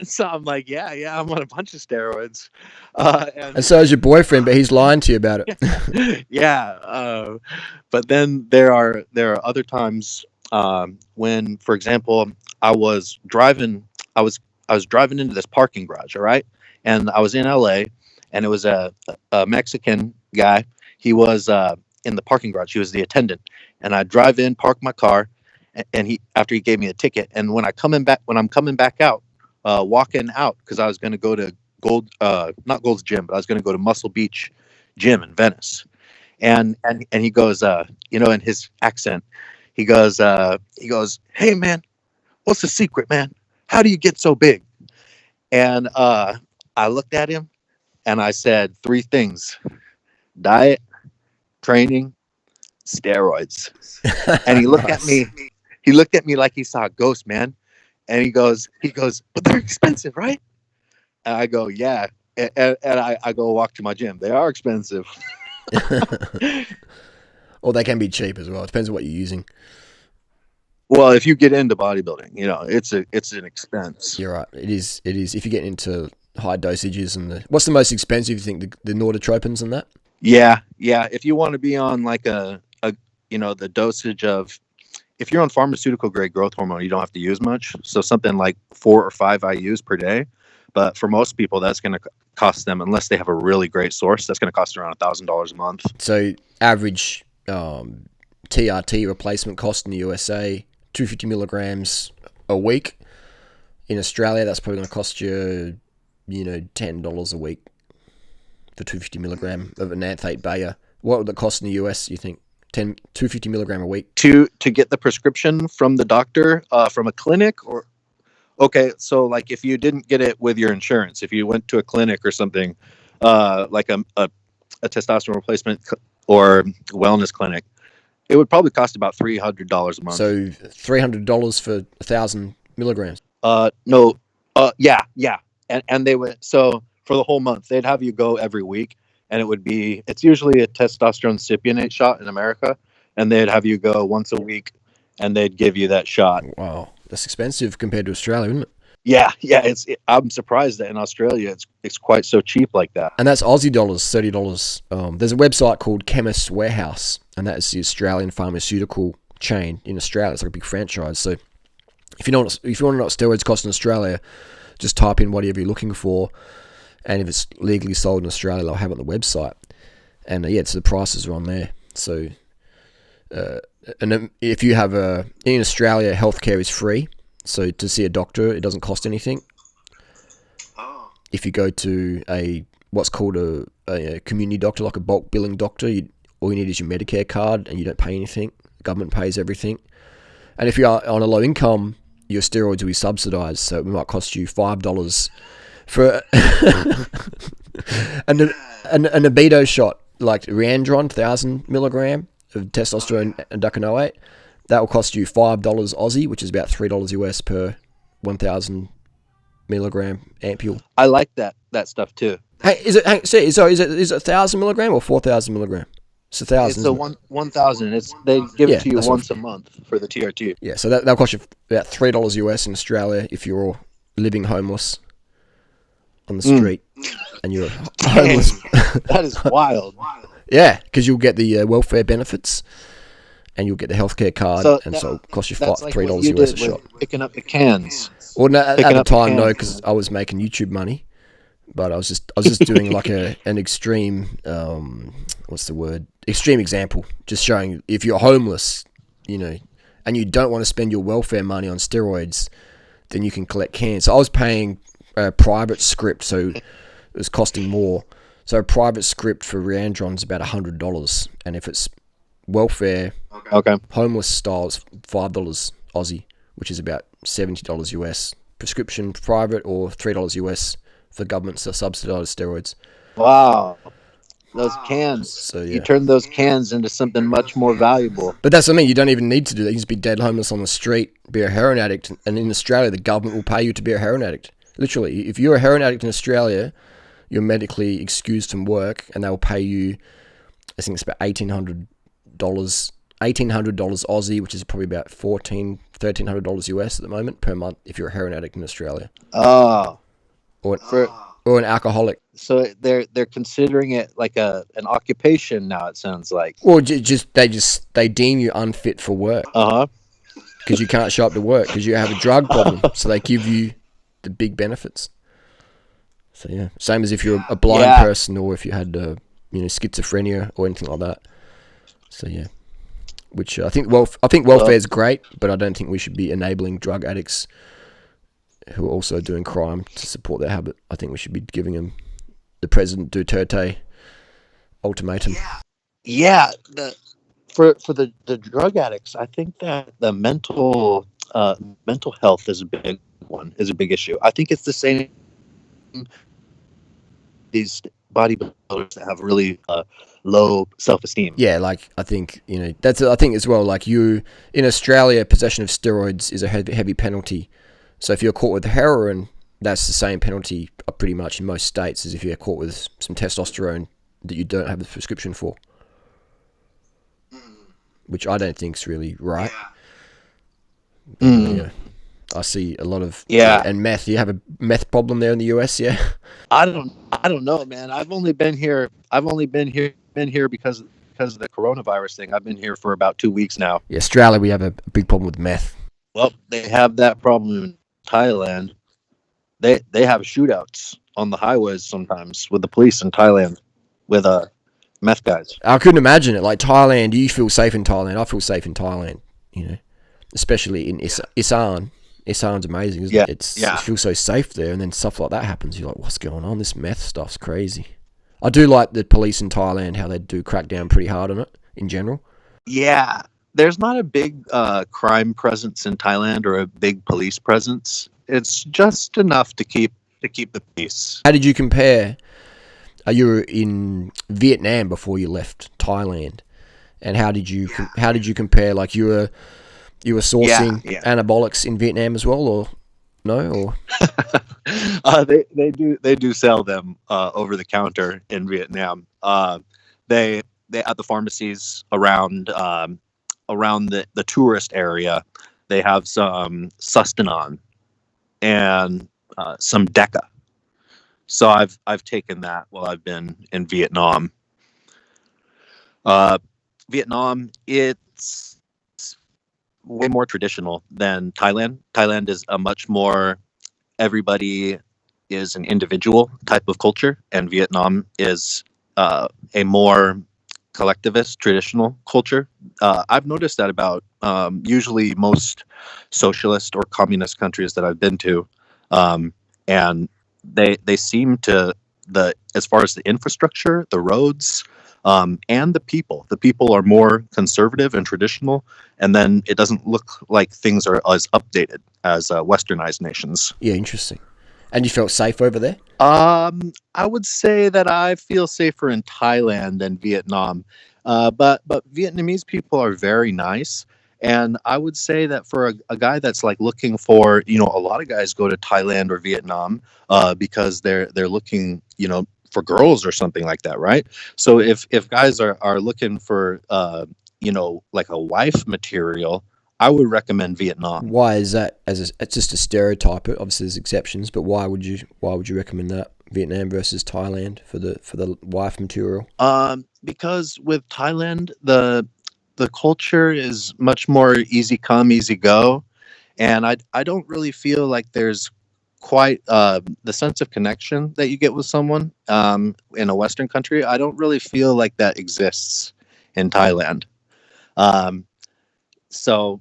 so I'm like, yeah, I'm on a bunch of steroids. And so is your boyfriend, but he's lying to you about it. Yeah. But then there are other times when, for example, I was driving into this parking garage. All right. And I was in LA, and it was a Mexican guy. He was in the parking garage. He was the attendant. And I drive in, park my car, and after he gave me a ticket, and when I'm coming back out, walking out, because I was going to go to not Gold's Gym, but I was going to go to Muscle Beach Gym in Venice, and he goes, in his accent, he goes, hey man, what's the secret, man? How do you get so big? And I looked at him, and I said 3 things: diet, training, steroids. And he looked at me. He looked at me like he saw a ghost, man. And he goes, but they're expensive, right? And I go, yeah. And I go walk to my gym. They are expensive. Or they can be cheap as well. It depends on what you're using. Well, if you get into bodybuilding, it's an expense. You're right. It is. If you get into high dosages what's the most expensive, you think? The Norditropins and that? Yeah. If you want to be on like the dosage of, if you're on pharmaceutical grade growth hormone, you don't have to use much. So something like 4 or 5 IUs per day. But for most people, that's going to cost them, unless they have a really great source, that's going to cost around $1,000 a month. So average TRT replacement cost in the USA, 250 milligrams a week. In Australia, that's probably going to cost you, $10 a week for 250 milligram of an anthate Bayer. What would it cost in the US, you think? 250 milligram a week to get the prescription from the doctor, from a clinic? Or okay, so like if you didn't get it with your insurance, if you went to a clinic or something, like a testosterone replacement or wellness clinic, it would probably cost about $300 a month. So $300 for 1,000 milligrams. No, yeah, and they would, so for the whole month they'd have you go every week. And it's usually a testosterone cypionate shot in America. and they'd have you go once a week, and they'd give you that shot. Wow, that's expensive compared to Australia, isn't it? Yeah, I'm surprised that in Australia it's quite so cheap like that. And that's Aussie dollars, $30. There's a website called Chemist Warehouse, and that is the Australian pharmaceutical chain in Australia. It's like a big franchise. So if you want to know what steroids cost in Australia, just type in whatever you're looking for, and if it's legally sold in Australia, they'll have it on the website. And so the prices are on there. So, and if you have in Australia, healthcare is free. So to see a doctor, it doesn't cost anything. If you go to what's called a community doctor, like a bulk billing doctor, all you need is your Medicare card, and you don't pay anything. The government pays everything. And if you are on a low income, your steroids will be subsidized, so it might cost you $5 for a libido shot, like Riandron, 1,000 milligram of testosterone and decanoate. That will cost you $5 Aussie, which is about $3 US per 1,000 milligram ampule. I like that stuff too. Hey, is it 1,000 milligram or 4,000 milligram? It's 1,000. It's 1,000. They give it to you once a month for the TRT. Yeah, so that'll cost you about $3 US in Australia if you're all living homeless on the street and you're homeless. That is wild. Yeah, because you'll get the welfare benefits and you'll get the healthcare card, so it'll cost you $3 US a shot. Picking up the cans. Well, no, at the time, no, because I was making YouTube money, but I was just doing like an extreme, extreme example, just showing if you're homeless, and you don't want to spend your welfare money on steroids, then you can collect cans. So I was paying a private script, so it was costing more. So a private script for Riandron is about $100, and if it's welfare, homeless style, it's $5 Aussie, which is about $70 US. Prescription private, or $3 US for government subsidized steroids. Wow. Those cans. So, yeah. You turn those cans into something much more valuable. But that's what I mean. You don't even need to do that. You just be dead homeless on the street, be a heroin addict. And in Australia, the government will pay you to be a heroin addict. Literally, if you're a heroin addict in Australia, you're medically excused from work, and they'll pay you, I think it's about $1,800 Aussie, which is probably about $1,300 US at the moment per month if you're a heroin addict in Australia. Oh. Or an alcoholic. So they're considering it like an occupation now, it sounds like. Or they deem you unfit for work. Because you can't show up to work because you have a drug problem. So they give you the big benefits. So yeah, same as if you're a blind person, or if you had schizophrenia or anything like that. So yeah, which I think welfare is great, but I don't think we should be enabling drug addicts who are also doing crime to support their habit. I think we should be giving them the President Duterte ultimatum. Yeah, for the drug addicts, I think that the mental health is a big issue. I think it's the same. These bodybuilders that have really low self-esteem. Yeah, like I think that's I think as well. Like you in Australia, possession of steroids is a heavy penalty. So if you're caught with heroin, that's the same penalty pretty much in most states as if you're caught with some testosterone that you don't have the prescription for. Which I don't think is really right. Yeah. I see a lot of and meth. You have a meth problem there in the US, yeah? I don't know, man. I've only been here because of the coronavirus thing. I've been here for about 2 weeks now. Yeah, Australia, we have a big problem with meth. Well, they have that problem in Thailand. They have shootouts on the highways sometimes with the police in Thailand with meth guys. I couldn't imagine it. Like Thailand, do you feel safe in Thailand? I feel safe in Thailand, especially in Isan. Isan's amazing, isn't it? It feels so safe there, and then stuff like that happens. You're like, what's going on? This meth stuff's crazy. I do like the police in Thailand, how they do crack down pretty hard on it in general. Yeah. There's not a big crime presence in Thailand or a big police presence. It's just enough to keep the peace. How did you compare? You were in Vietnam before you left Thailand, and how did you compare? Like you were sourcing anabolics in Vietnam as well, or no? Or they do sell them over the counter in Vietnam. They at the pharmacies around around the tourist area, they have some sustanon and some deca. So I've taken that while I've been in Vietnam. Vietnam, it's way more traditional than Thailand. Thailand is a much more everybody is an individual type of culture, and Vietnam is a more collectivist, traditional culture. I've noticed that about usually most socialist or communist countries that I've been to, and they seem to as far as the infrastructure, the roads, and the people are more conservative and traditional, and then it doesn't look like things are as updated as westernized nations. Yeah, interesting. And you felt safe over there? I would say that I feel safer in Thailand than Vietnam, but Vietnamese people are very nice, and I would say that for a guy that's like looking for, a lot of guys go to Thailand or Vietnam because they're looking, for girls or something like that, right? So if guys are looking for like a wife material, I would recommend Vietnam. Why is that? It's just a stereotype. Obviously, there's exceptions, but why would you recommend that Vietnam versus Thailand for the wife material? Because with Thailand, the culture is much more easy come, easy go, and I don't really feel like there's quite the sense of connection that you get with someone in a Western country. I don't really feel like that exists in Thailand. So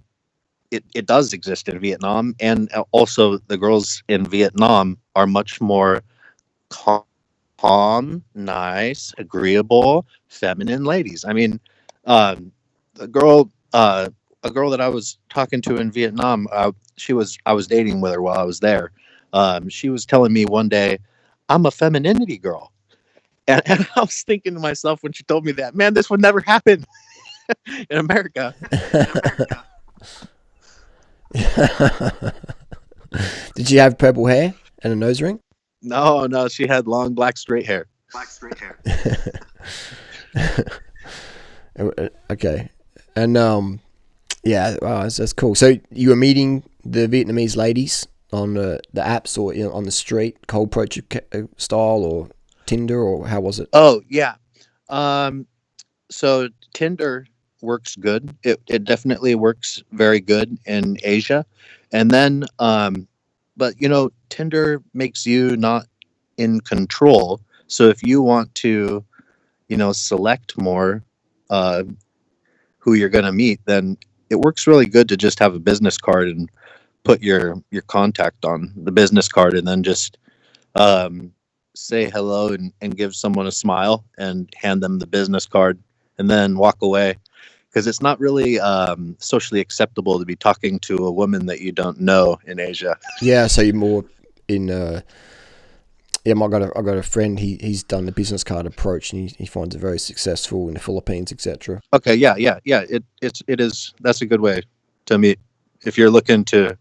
it does exist in Vietnam, and also the girls in Vietnam are much more calm, nice, agreeable, feminine ladies. I mean, a girl that I was talking to in Vietnam, I was dating with her while I was there. She was telling me one day, "I'm a femininity girl," and I was thinking to myself when she told me that, man, this would never happen in America. Did she have purple hair and a nose ring? No, she had long black straight hair. Okay, and yeah, wow, that's cool. So you were meeting the Vietnamese ladies on the apps or on the street, cold approach style, or Tinder, or how was it? Oh yeah, so Tinder works good. It definitely works very good in Asia, and then but Tinder makes you not in control. So if you want to select more who you're going to meet, then it works really good to just have a business card and put your contact on the business card, and then just say hello and give someone a smile and hand them the business card and then walk away, because it's not really socially acceptable to be talking to a woman that you don't know in Asia. Yeah, so you're more in yeah, I got a friend, he's done the business card approach, and he finds it very successful in the Philippines, etc. Okay, yeah, it is. That's a good way to meet if you're looking to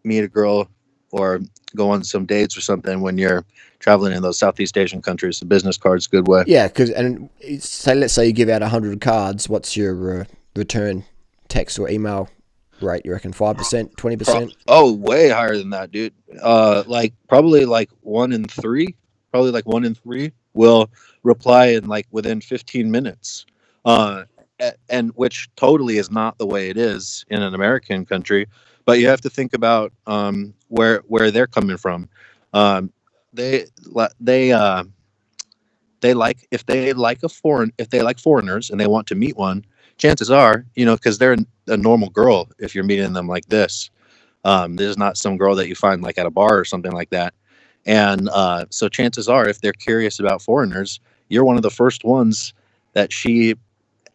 meet a girl or go on some dates or something when you're traveling in those Southeast Asian countries. The business card's a good way. Yeah, because let's say you give out 100 cards, what's your return text or email rate? You reckon 5%, 20%? Oh, way higher than that, dude. Probably like 1 in 3. Probably like 1 in 3 will reply in like within 15 minutes. And which totally is not the way it is in an American country. But you have to think about where they're coming from. They like if they like foreigners and they want to meet one, chances are, because they're a normal girl. If you're meeting them like this is not some girl that you find like at a bar or something like that. And so chances are, if they're curious about foreigners, you're one of the first ones that she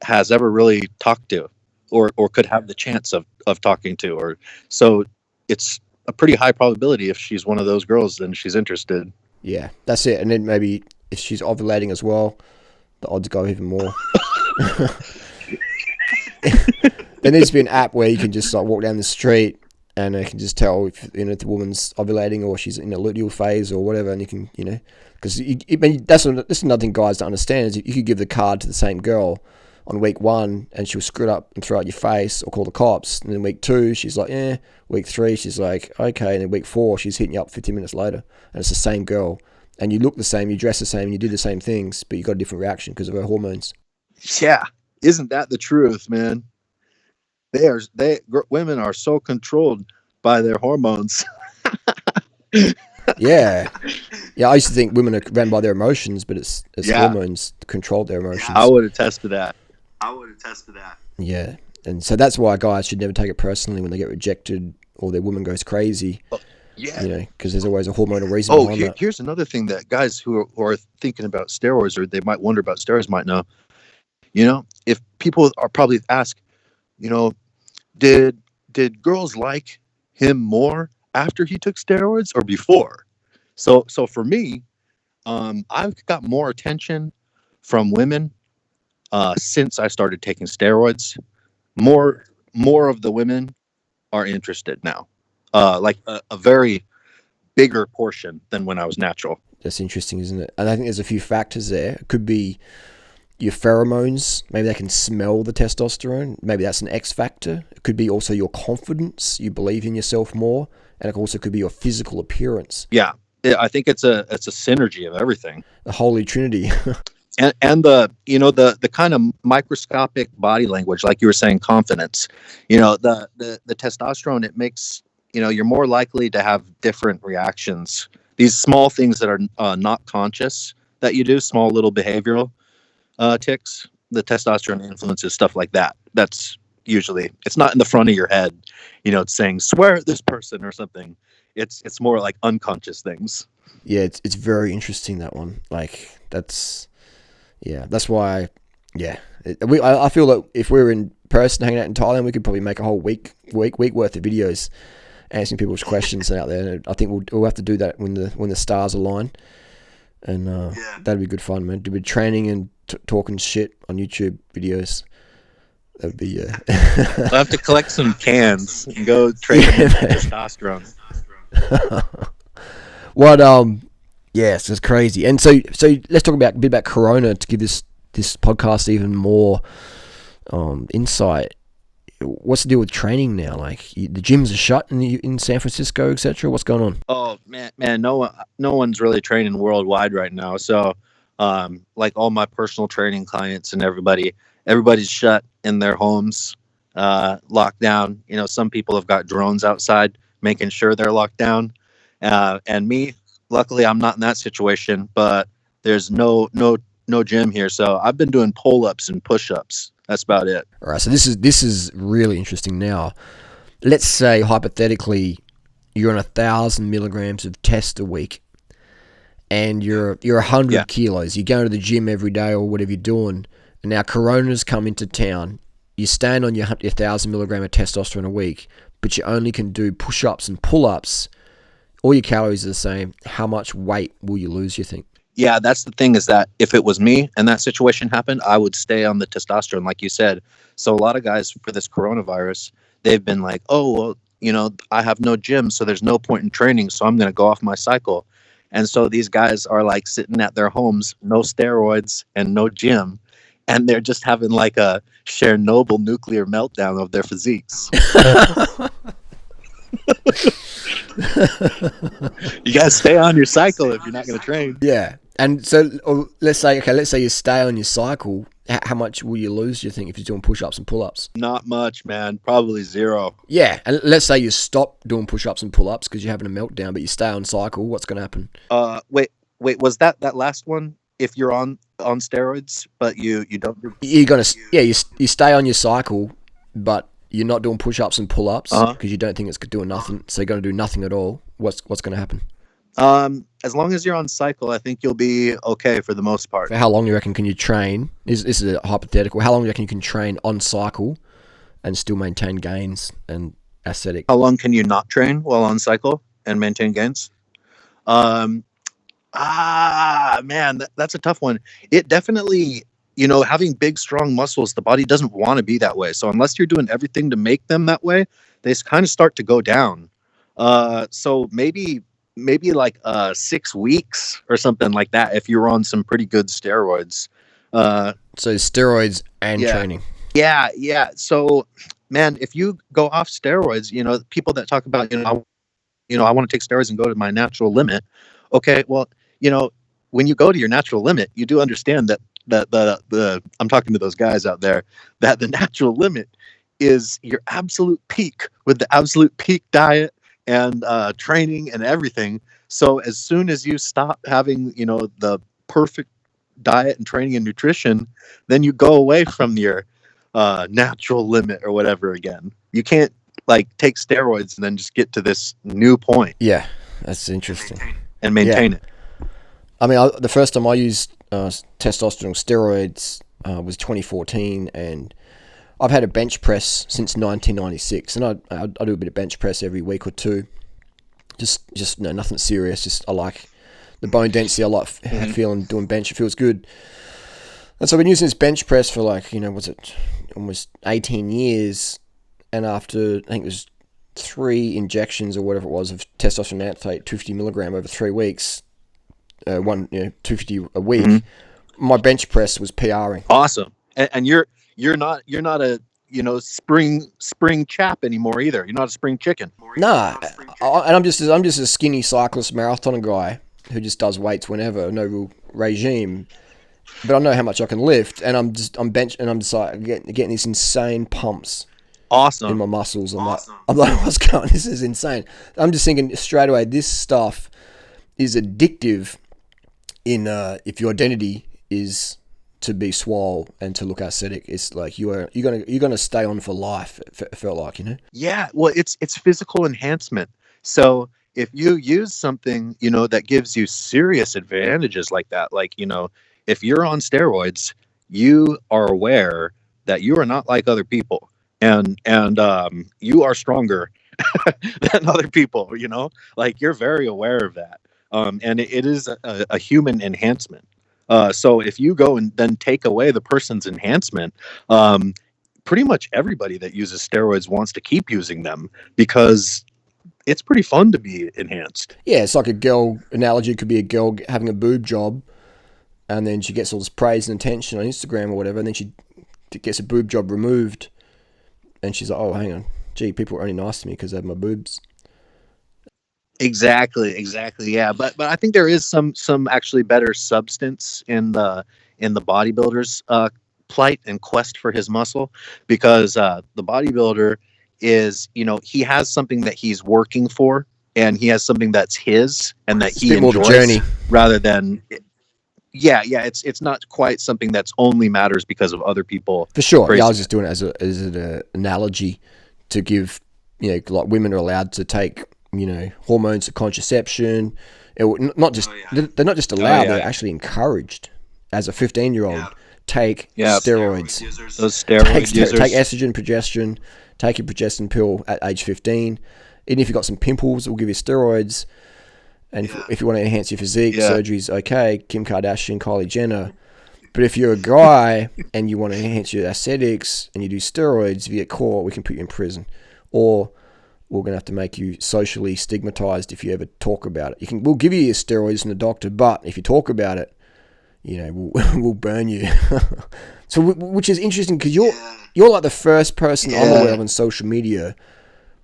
has ever really talked to, or could have the chance of talking to. Or so it's a pretty high probability if she's one of those girls, then she's interested. Yeah, that's it. And then maybe if she's ovulating as well, the odds go even more. There needs to be an app where you can just like walk down the street and you can just tell if the woman's ovulating or she's in a luteal phase or whatever, and you can because that's another thing guys don't understand is you could give the card to the same girl on week 1 and she'll screw it up and throw it at your face or call the cops. And then week 2, she's like, eh. Week 3, she's like, okay. And then week 4, she's hitting you up 15 minutes later. And it's the same girl. And you look the same, you dress the same, you do the same things, but you got a different reaction because of her hormones. Yeah. Isn't that the truth, man? Women are so controlled by their hormones. Yeah. I used to think women are ran by their emotions, but it's hormones control their emotions. I would attest to that. Yeah. And so that's why guys should never take it personally when they get rejected or their woman goes crazy. Yeah. Because there's always a hormonal reason behind that. Here's another thing that guys who are thinking about steroids or they might wonder about steroids might know. If people are probably ask, did girls like him more after he took steroids or before? So for me, I've got more attention from women since I started taking steroids. More of the women are interested now, like a very bigger portion than when I was natural. That's interesting, isn't it? And I think there's a few factors there. It could be your pheromones. Maybe they can smell the testosterone. Maybe that's an X factor. It could be also your confidence. You believe in yourself more. And it also could be your physical appearance. Yeah, I think it's a synergy of everything. The holy trinity. and the kind of microscopic body language, like you were saying, confidence. The testosterone, it makes you're more likely to have different reactions. These small things that are not conscious that you do, small little behavioral tics. The testosterone influences stuff like that. That's usually, it's not in the front of your head. It's saying swear at this person or something. It's more like unconscious things. Yeah, it's very interesting, that one. Like that's why. Yeah, I feel that if we were in person hanging out in Thailand, we could probably make a whole week worth of videos answering people's questions out there. And I think we'll have to do that when the stars align. And that'd be good fun, man. Do be training and talking shit on YouTube videos. That'd be I'll have to collect some cans and go train testosterone. What yes, it's crazy. And so let's talk a bit about Corona to give this podcast even more insight. What's the deal with training now? Like the gyms are shut in San Francisco, etc. What's going on? Oh man, no one's really training worldwide right now. So like all my personal training clients and everybody's shut in their homes, locked down. Some people have got drones outside making sure they're locked down. And me, luckily, I'm not in that situation. But there's no gym here, so I've been doing pull-ups and push-ups. That's about it. All right. So this is really interesting. Now, let's say hypothetically, you're on 1,000 milligrams of test a week, and you're 100 kilos. You go to the gym every day or whatever you're doing. And now Corona's come into town. You stand on your 1,000 milligram of testosterone a week, but you only can do push-ups and pull-ups. All your calories are the same. How much weight will you lose, you think? Yeah, that's the thing, is that if it was me and that situation happened, I would stay on the testosterone, like you said. So a lot of guys for this coronavirus, they've been like, oh, well, I have no gym, so there's no point in training, so I'm going to go off my cycle. And so these guys are like sitting at their homes, no steroids and no gym, and they're just having like a Chernobyl nuclear meltdown of their physiques. You gotta stay on your cycle if you're not going to train. Yeah. And so let's say you stay on your cycle. How much will you lose, do you think, if you're doing push-ups and pull-ups? Not much, man. Probably zero. Yeah. And let's say you stop doing push-ups and pull-ups because you're having a meltdown, but you stay on cycle. What's going to happen? Wait. Was that last one? If you're on steroids, but you don't do... You're going to... Yeah, you stay on your cycle, but you're not doing push-ups and pull-ups because you don't think it's doing nothing. So you're going to do nothing at all. What's going to happen? As long as you're on cycle, I think you'll be okay for the most part. For how long do you reckon can you train? This is a hypothetical. How long do you reckon you can train on cycle and still maintain gains and aesthetic? How long can you not train while on cycle and maintain gains? Man, that's a tough one. It definitely, having big, strong muscles, the body doesn't want to be that way. So unless you're doing everything to make them that way, they kind of start to go down. So maybe like 6 weeks or something like that if you're on some pretty good steroids. So steroids and Yeah. training. Yeah. So, man, if you go off steroids, people that talk about, I want to take steroids and go to my natural limit. Okay, well, when you go to your natural limit, you do understand that the I'm talking to those guys out there, that the natural limit is your absolute peak with the absolute peak diet and training and everything. So as soon as you stop having, the perfect diet and training and nutrition, then you go away from your natural limit or whatever again. You can't like take steroids and then just get to this new point Yeah, that's interesting. and maintain it. I mean, the first time I used testosterone steroids was 2014, and I've had a bench press since 1996, and I do a bit of bench press every week or two. Just no, nothing serious. Just I like the bone density. I like feeling doing bench. It feels good. And so I've been using this bench press for was it almost 18 years. And after, I think it was 3 injections or whatever it was of testosterone anthate, 250 milligram over 3 weeks, 250 a week, my bench press was PRing. Awesome. And you're not a spring chap anymore either. You're not a spring chicken. Nah, and I'm just a skinny cyclist marathon guy who just does weights whenever, no real regime. But I know how much I can lift, and I'm just like getting these insane pumps. Awesome. In my muscles. I'm like, what's going on? This is insane. I'm just thinking straight away, this stuff is addictive in if your identity is to be swole and to look aesthetic. It's like you're gonna stay on for life, it felt like, Yeah, well, it's physical enhancement. So if you use something, that gives you serious advantages like that, like, if you're on steroids, you are aware that you are not like other people. And you are stronger than other people, like you're very aware of that. And it is a human enhancement. So if you go and then take away the person's enhancement, pretty much everybody that uses steroids wants to keep using them because it's pretty fun to be enhanced. Yeah, it's like a girl analogy. Could be a girl having a boob job, and then she gets all this praise and attention on Instagram or whatever, and then she gets a boob job removed. And she's like, oh, hang on. Gee, people are only nice to me because I have my boobs. Exactly. Yeah. But I think there is some actually better substance in the bodybuilder's plight and quest for his muscle, because the bodybuilder is, he has something that he's working for, and he has something that's his and that he enjoys, journey, rather than. Yeah, it's not quite something that's only matters because of other people. For sure. Yeah, I was just doing it as an analogy to give, like women are allowed to take, hormones for contraception. Not just they're not just allowed; they're actually encouraged. As a 15-year-old, take steroids. Those steroid users. Take estrogen, progesterone. Take your progesterone pill at age 15. Even if you've got some pimples, we'll give you steroids. And if you want to enhance your physique, surgery's okay. Kim Kardashian, Kylie Jenner. But if you're a guy and you want to enhance your aesthetics and you do steroids, if you get caught, we can put you in prison. Or we're going to have to make you socially stigmatized if you ever talk about it. We'll give you your steroids from the doctor, but if you talk about it, we'll burn you. So, which is interesting because you're like the first person I'm aware of on social media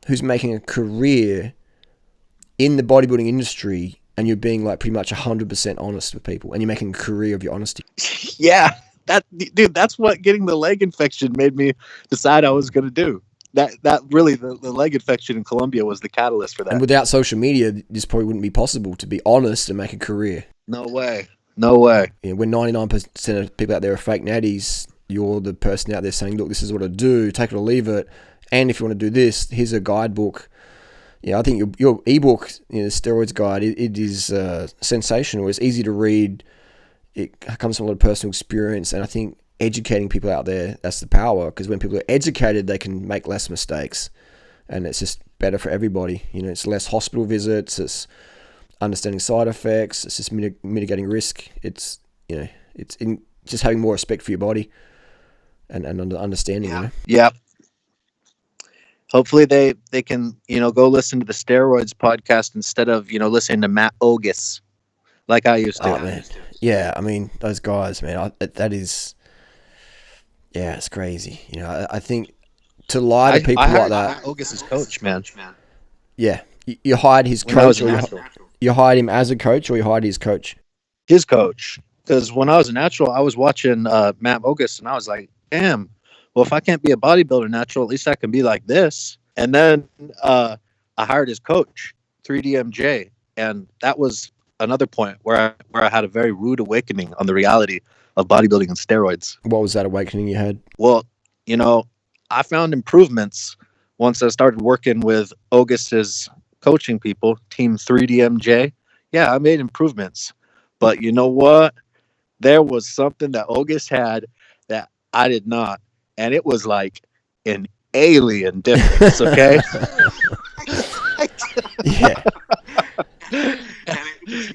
who's making a career in the bodybuilding industry, and you're being like pretty much 100% honest with people, and you're making a career of your honesty. Yeah, that's what getting the leg infection made me decide I was going to do. That really, the leg infection in Colombia was the catalyst for that. And without social media, this probably wouldn't be possible to be honest and make a career. No way. When 99% of people out there are fake natties, you're the person out there saying, look, this is what I do, take it or leave it. And if you want to do this, here's a guidebook. Yeah, I think your ebook, the Steroids Guide, it is sensational. It's easy to read. It comes from a lot of personal experience, and I think educating people out there, that's the power, because when people are educated, they can make less mistakes, and it's just better for everybody. It's less hospital visits, it's understanding side effects, it's just mitigating risk. It's it's in just having more respect for your body and understanding. Yeah. Hopefully they can, go listen to the Steroids podcast instead of, listening to Matt Ogus. like I used to. Oh man, yeah. I mean, those guys, man. That is, yeah, it's crazy. You know, I think to lie to people like that. August's coach, man. Yeah, you hired his When I was coach, or natural. you hired him as a coach, or you hired his coach. His coach. Because when I was a natural, I was watching Matt August, and I was like, damn. Well, if I can't be a bodybuilder natural, at least I can be like this. And then I hired his coach, 3DMJ, and that was another point where I had a very rude awakening on the reality of bodybuilding and steroids. What was that awakening you had? Well, you know, I found improvements once I started working with August's coaching people, Team 3DMJ. Yeah, I made improvements. But you know what? There was something that August had that I did not. And it was like an alien difference, okay? Yeah.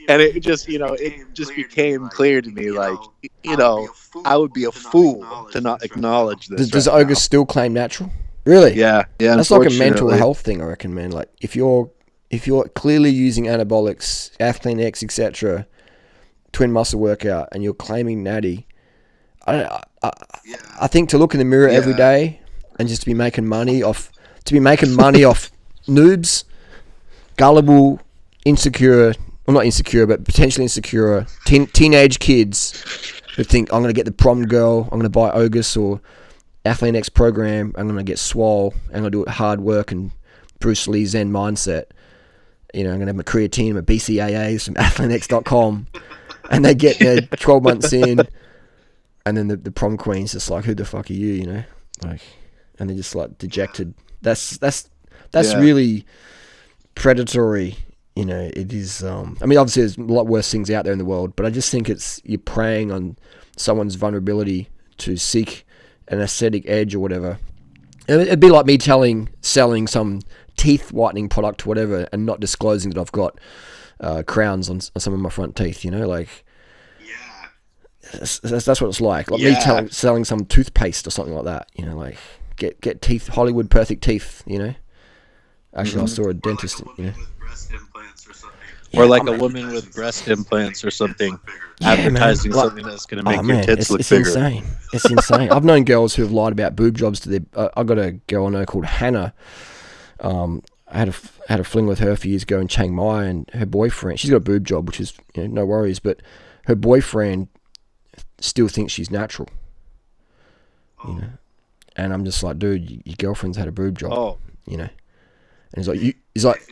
And it just, you know, it just became clear to me, like, you know, I would be a fool to not acknowledge this. Does right August still claim natural? Really? Yeah. That's like a mental unfortunately. health thing, I reckon, man. Like if you're clearly using anabolics, Athlean X, etc., twin muscle workout, and you're claiming natty, I think to look in the mirror every day and just to be making money off noobs, gullible, insecure, well, not insecure, but potentially insecure teenage kids who think, I'm going to get the prom girl, I'm going to buy August or Athlean X program, I'm going to get swole, I'm going to do it hard work and Bruce Lee Zen mindset. You know, I'm going to have my creatine, my BCAAs from athleanx.com, and they get there 12 months in, and then the prom queen's just like, who the fuck are you, you know? Like, and they're just like dejected. That's really predatory. You know, it is. I mean, obviously, there's a lot worse things out there in the world, but I just think you're preying on someone's vulnerability to seek an aesthetic edge or whatever. It'd be like me selling some teeth whitening product or whatever, and not disclosing that I've got crowns on some of my front teeth. You know, like. That's what it's like. Like me selling some toothpaste or something like that. You know, like get teeth, Hollywood perfect teeth. You know. Actually, I saw a dentist. You know. Or like a woman with breast implants or something, advertising something that's going to make your tits look bigger. Insane. It's insane. I've known girls who have lied about boob jobs to their. I got a girl I know called Hannah. I had a fling with her a few years ago in Chiang Mai, and her boyfriend. She's got a boob job, which is no worries, but her boyfriend still thinks she's natural. You know, and I'm just like, dude, your girlfriend's had a boob job. You know, and he's like.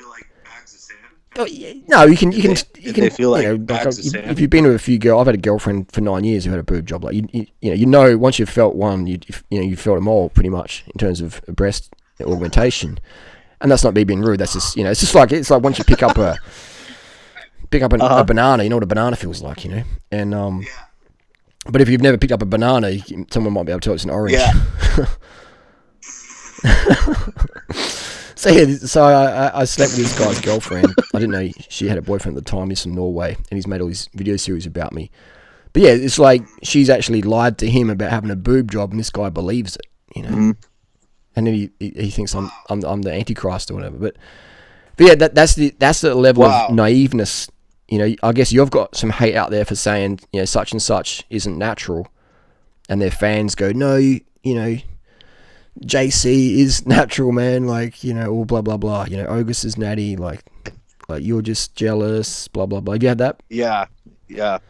Oh, yeah, no, you can. They feel like, if you've been with a few girls, I've had a girlfriend for 9 years who had a boob job. Like you know, once you've felt one, you felt them all pretty much in terms of breast augmentation, and that's not me being rude. That's just it's just like once you pick up a banana, you know what a banana feels like, you know, and but if you've never picked up a banana, someone might be able to tell it's an orange. Yeah. So I slept with this guy's girlfriend. I didn't know she had a boyfriend at the time. He's from Norway, and he's made all these video series about me. But yeah, it's like she's actually lied to him about having a boob job, and this guy believes it, you know. Mm-hmm. And then he thinks I'm the Antichrist or whatever. But yeah, that's the level of naiveness. You know, I guess you've got some hate out there for saying such and such isn't natural, and their fans go, no, you know. JC is natural, man, like, all blah blah blah, August is natty, like you're just jealous, blah blah blah. You had that? Yeah, it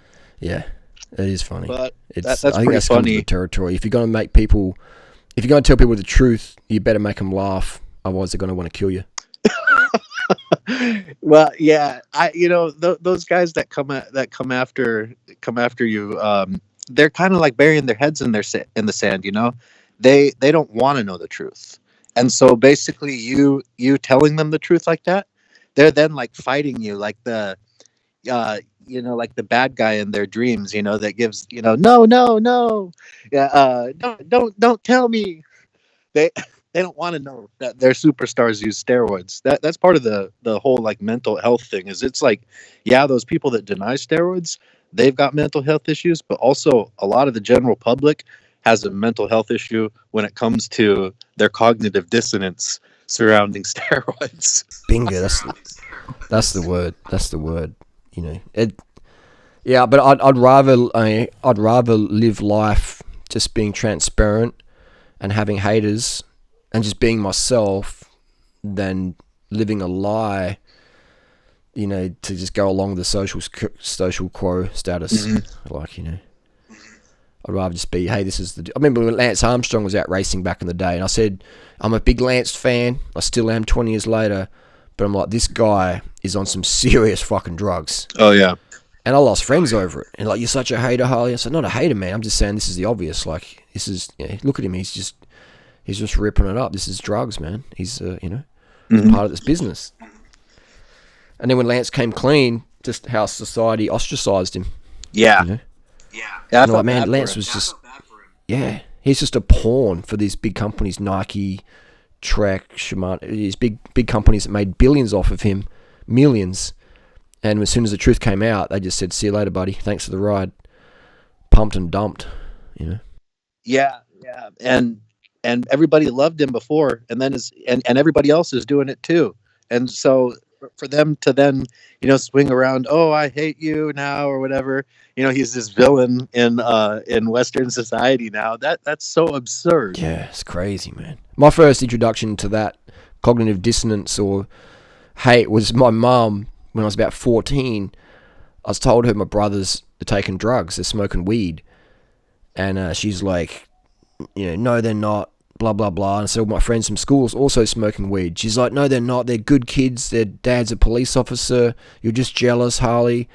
is funny. But I think pretty that's funny. The territory. If you're going to tell people the truth, you better make them laugh, otherwise they're going to want to kill you. Well, yeah, those guys that come after you, they're kind of like burying their heads in the sand, They don't want to know the truth. And so basically you telling them the truth like that, they're then like fighting you like the like the bad guy in their dreams, that gives, no. Yeah, don't tell me. They don't want to know that their superstars use steroids. That's part of the whole like mental health thing. Is it's like, yeah, those people that deny steroids, they've got mental health issues, but also a lot of the general public has a mental health issue when it comes to their cognitive dissonance surrounding steroids. Bingo, that's the word. That's the word. Yeah, but I'd rather live life just being transparent and having haters and just being myself than living a lie, you know, to just go along with the social quo status. Like, you know, I'd rather just be, hey, this is I remember when Lance Armstrong was out racing back in the day, and I said, I'm a big Lance fan. I still am 20 years later, but I'm like, this guy is on some serious fucking drugs. Oh, yeah. And I lost friends over it. And like, you're such a hater, Harley. I said, not a hater, man. I'm just saying this is the obvious. Like, this is, you know, look at him. He's just ripping it up. This is drugs, man. He's, you know, he's part of this business. And then when Lance came clean, just how society ostracized him. Yeah. You know? Yeah, And like, man, Lance was just, yeah, he's just a pawn for these big companies, Nike, Trek, Shimano, these big companies that made billions off of him, millions. And as soon as the truth came out, they just said, see you later, buddy. Thanks for the ride. Pumped and dumped, you know? Yeah. And everybody loved him before, and then and everybody else is doing it too. And so for them to then, you know, swing around, oh, I hate you now or whatever, you know, he's this villain in Western society now. That's so absurd. Yeah, it's crazy, man. My first introduction to that cognitive dissonance or hate was my mum. When I was about 14, I was told her my brothers are taking drugs, they're smoking weed. And she's like, you know, no, they're not, blah, blah, blah. And so my friends from school's also smoking weed. She's like, no, they're not. They're good kids. Their dad's a police officer. You're just jealous, Harley.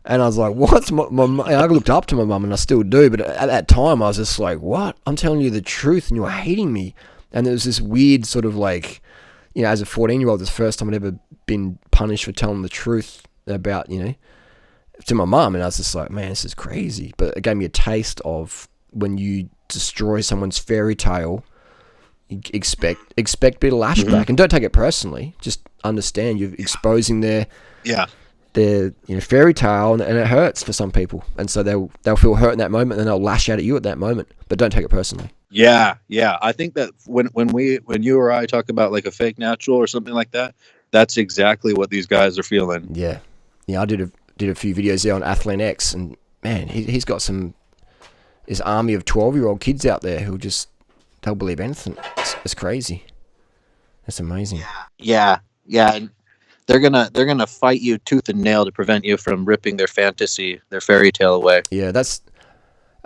And I was like, what? I looked up to my mum, and I still do. But at that time, I was just like, what? I'm telling you the truth, and you're hating me. And there was this weird sort of like, you know, as a 14-year-old, this first time I'd ever been punished for telling the truth about, you know, to my mum. And I was just like, man, this is crazy. But it gave me a taste of when you destroy someone's fairy tale, you expect a bit of lashback. And don't take it personally. Just understand you're exposing their you know, fairy tale, and it hurts for some people. And so they'll feel hurt in that moment, and they'll lash out at you at that moment. But don't take it personally. Yeah. I think that when you or I talk about like a fake natural or something like that, that's exactly what these guys are feeling. Yeah. I did a few videos there on Athlean X, and man, he's got this army of 12-year-old kids out there who just they'll believe anything. It's crazy. It's amazing. Yeah. And they're gonna fight you tooth and nail to prevent you from ripping their fantasy, their fairy tale away. Yeah, that's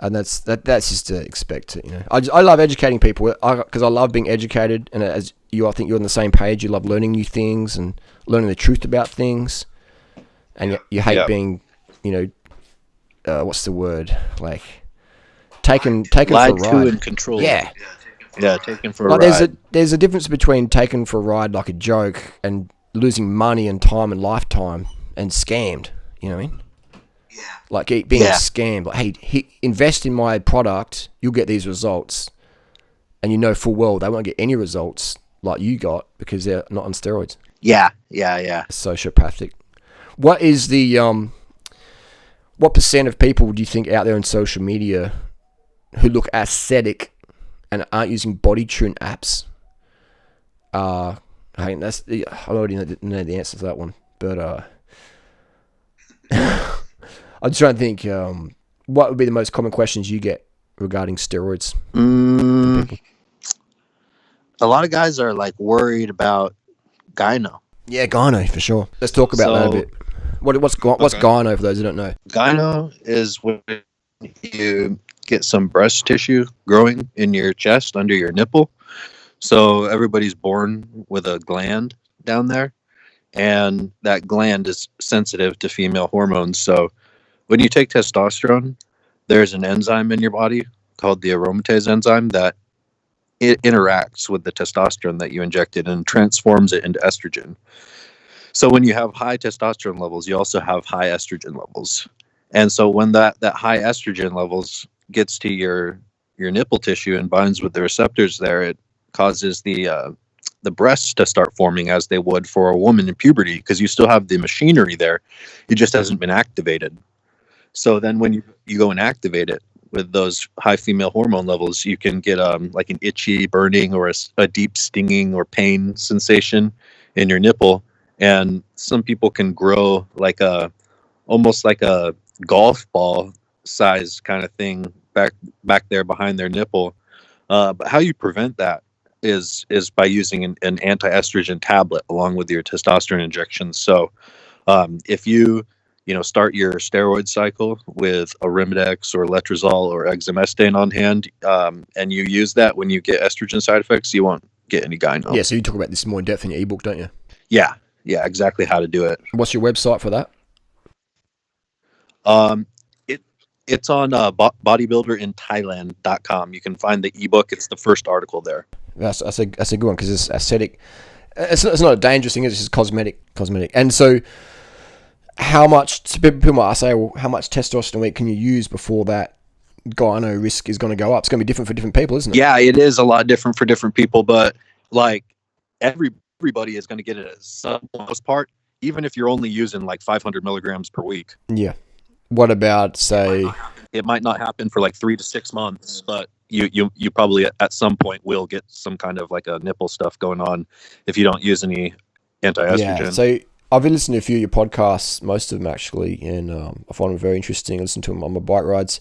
just to expect it, you know. I love educating people because I love being educated, and as you, I think you're on the same page. You love learning new things and learning the truth about things, and you hate being, you know, what's the word, like taken lied for a ride. to and controlled. Yeah, taken for a ride. There's a difference between taken for a ride like a joke and losing money and time and lifetime and scammed. You know what I mean? Like being scammed. Like, hey, invest in my product, you'll get these results, and you know full well they won't get any results like you got because they're not on steroids. Yeah. Sociopathic. What is the what percent of people do you think out there on social media who look aesthetic and aren't using body tune apps? I already know the answer to that one, but I'm just trying to think. What would be the most common questions you get regarding steroids? A lot of guys are like worried about gyno. Yeah, gyno for sure. Let's talk about that a bit. What's gyno for those who don't know? Gyno is when you get some breast tissue growing in your chest under your nipple. So everybody's born with a gland down there, and that gland is sensitive to female hormones. So when you take testosterone, there's an enzyme in your body called the aromatase enzyme that it interacts with the testosterone that you injected and transforms it into estrogen. So when you have high testosterone levels, you also have high estrogen levels. And so when that high estrogen levels gets to your nipple tissue and binds with the receptors there, it causes the breasts to start forming as they would for a woman in puberty, because you still have the machinery there. It just hasn't been activated. So then when you go and activate it with those high female hormone levels, you can get like an itchy burning or a deep stinging or pain sensation in your nipple. And some people can grow like almost like a golf ball size kind of thing back there behind their nipple. But how you prevent that is by using an anti-estrogen tablet along with your testosterone injections. So if you start your steroid cycle with Arimidex or Letrozole or Exemestane on hand, and you use that when you get estrogen side effects, you won't get any gyno. Yeah, so you talk about this more in depth in your ebook, don't you? Yeah, exactly how to do it. What's your website for that? It's on bodybuilderinthailand.com. You can find the ebook. It's the first article there. That's a good one because it's aesthetic. It's not a dangerous thing. It's just cosmetic. And so, how much? People might say, well, how much testosterone can you use before that gyno risk is going to go up? It's going to be different for different people, isn't it? Yeah, it is a lot different for different people, but like everybody is going to get it as the most part, even if you're only using like 500 milligrams per week. Yeah. What about, say... It might not happen for like 3 to 6 months, but you probably at some point will get some kind of like a nipple stuff going on if you don't use any anti-estrogen. Yeah, so I've been listening to a few of your podcasts, most of them actually, and I find them very interesting. I listen to them on my bike rides.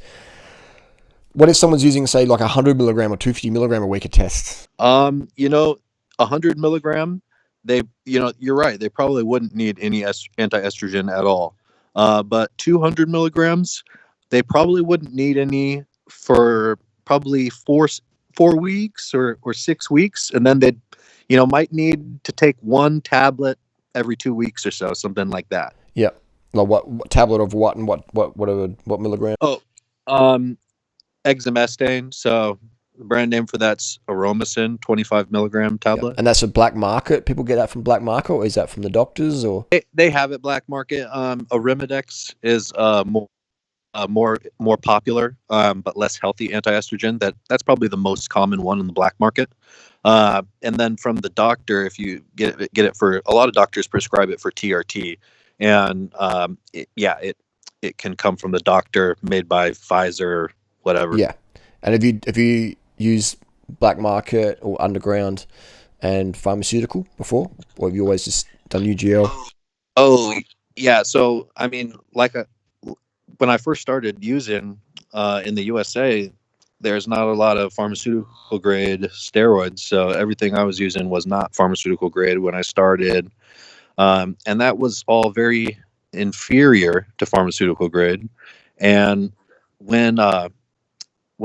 What if someone's using, say, like 100 milligram or 250 milligram a week of tests? 100 milligram, you're right. They probably wouldn't need any anti-estrogen at all. But 200 milligrams, they probably wouldn't need any for probably four weeks or 6 weeks. And then they'd, might need to take one tablet every 2 weeks or so, something like that. Yeah. Like what tablet of what and what milligram? Exemestane. So the brand name for that's Aromacin, 25 milligram tablet. Yeah. And that's a black market. People get that from black market, or is that from the doctors? Or they have it black market. Arimidex is more popular, but less healthy anti-estrogen. That's probably the most common one in the black market. And then from the doctor, if you get it for, a lot of doctors prescribe it for TRT, and it can come from the doctor, made by Pfizer, whatever. Yeah. And have you used black market or underground and pharmaceutical before, or have you always just done UGL? Oh yeah. So I mean, when I first started using in the USA, there's not a lot of pharmaceutical grade steroids. So everything I was using was not pharmaceutical grade when I started. And that was all very inferior to pharmaceutical grade. And when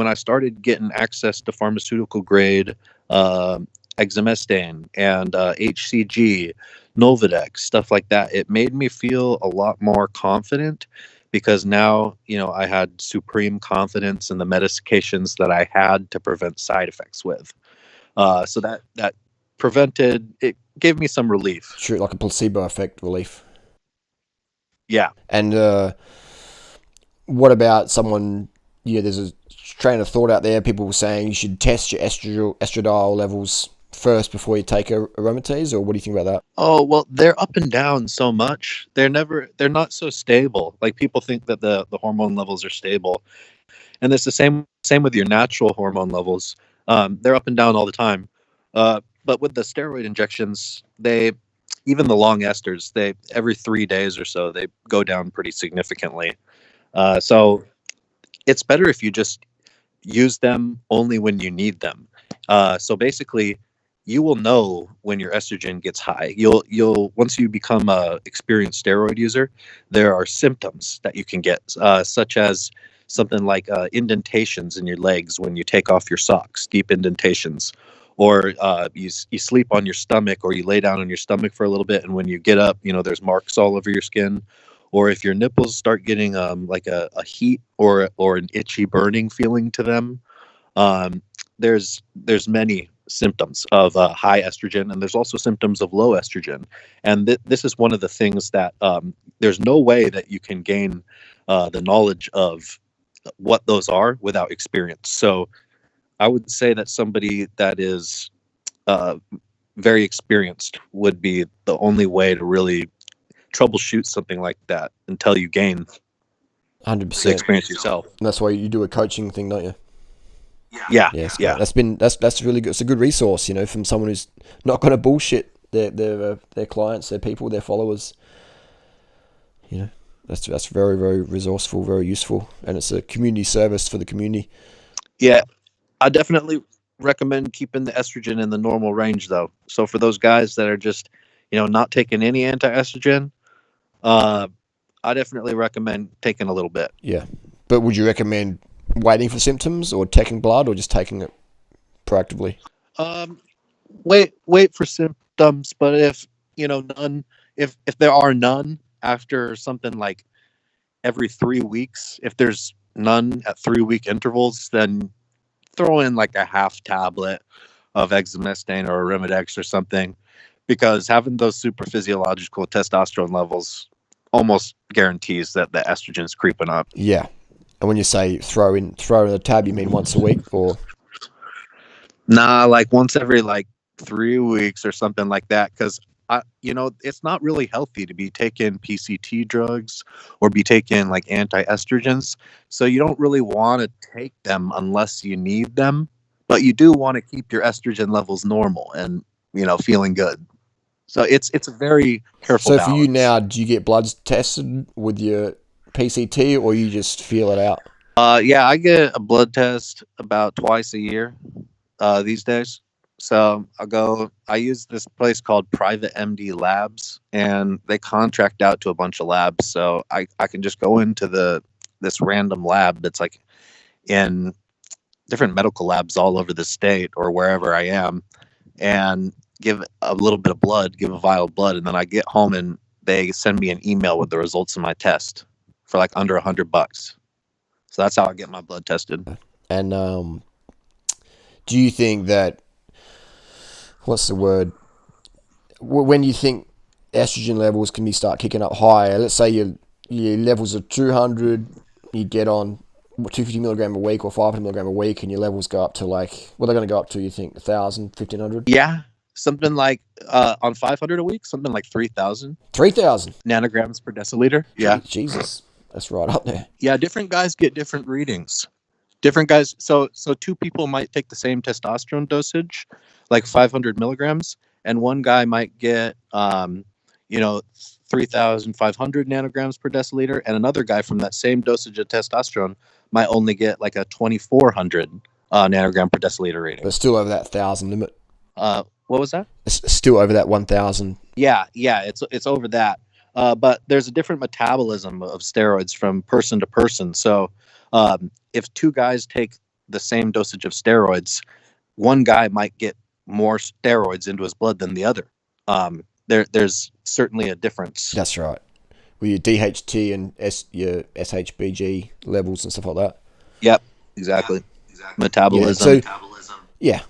I started getting access to pharmaceutical grade Exemestane and HCG, Nolvadex, stuff like that, it made me feel a lot more confident, because now, I had supreme confidence in the medications that I had to prevent side effects with. So that prevented, it gave me some relief. Sure, like a placebo effect relief. Yeah. And what about someone, there's a train of thought out there, people saying you should test your estradiol levels first before you take aromatase, or what do you think about that? Oh, well, they're up and down so much. They're not so stable. Like, people think that the hormone levels are stable, and it's the same with your natural hormone levels. They're up and down all the time. But with the steroid injections, even the long esters, every 3 days or so, they go down pretty significantly. So it's better if you just use them only when you need them. So basically, you will know when your estrogen gets high. You'll once you become a experienced steroid user, there are symptoms that you can get, such as something like indentations in your legs when you take off your socks, deep indentations, or you sleep on your stomach, or you lay down on your stomach for a little bit, and when you get up, there's marks all over your skin. Or if your nipples start getting like a heat or an itchy burning feeling to them, there's many symptoms of high estrogen, and there's also symptoms of low estrogen. And this is one of the things that there's no way that you can gain the knowledge of what those are without experience. So I would say that somebody that is very experienced would be the only way to really troubleshoot something like that until you gain 100% the experience yourself. And that's why you do a coaching thing, don't you? Yeah. That's really good. It's a good resource, from someone who's not going to bullshit their clients, their people, their followers. That's very, very resourceful, very useful, and it's a community service for the community. Yeah, I definitely recommend keeping the estrogen in the normal range, though. So for those guys that are just, not taking any anti-estrogen, I definitely recommend taking a little bit. Yeah, but would you recommend waiting for symptoms, or taking blood, or just taking it proactively? Wait for symptoms, but if none, if there are none after something like every 3 weeks, if there's none at 3 week intervals, then throw in like a half tablet of exemestane or Arimidex or something, because having those super physiological testosterone levels almost guarantees that the estrogen is creeping up. Yeah, and when you say throw in a tab, you mean once a week, or? Nah, like once every like 3 weeks or something like that, because it's not really healthy to be taking PCT drugs or be taking like anti-estrogens. So you don't really want to take them unless you need them, but you do want to keep your estrogen levels normal and feeling good. So it's a very careful So balance. for you now, do you get bloods tested with your PCT, or you just feel it out? Yeah, I get a blood test about twice a year these days. So I use this place called Private MD Labs, and they contract out to a bunch of labs. So I can just go into this random lab that's like in different medical labs all over the state or wherever I am, and give a little bit of blood, give a vial of blood, and then I get home and they send me an email with the results of my test for like under $100. So that's how I get my blood tested. And do you think that, what's the word? When you think estrogen levels can start kicking up higher, let's say your levels are 200, you get on 250 milligram a week or 500 milligram a week, and your levels go up to like, what are they going to go up to, you think? 1,000, 1,500? Yeah, something like on 500 a week, something like 3,000. 3,000? Nanograms per deciliter. Yeah. Jesus, that's right up there. Yeah, different guys get different readings. Different guys. So two people might take the same testosterone dosage, like 500 milligrams, and one guy might get 3,500 nanograms per deciliter, and another guy from that same dosage of testosterone might only get like a 2,400 nanogram per deciliter rating. But still over that 1,000 limit. What was that? It's still over that 1,000. Yeah, it's over that. But there's a different metabolism of steroids from person to person. So if two guys take the same dosage of steroids, one guy might get more steroids into his blood than the other. There's certainly a difference. That's right. With your DHT and your SHBG levels and stuff like that. Yep, exactly. Metabolism. Yeah, yeah.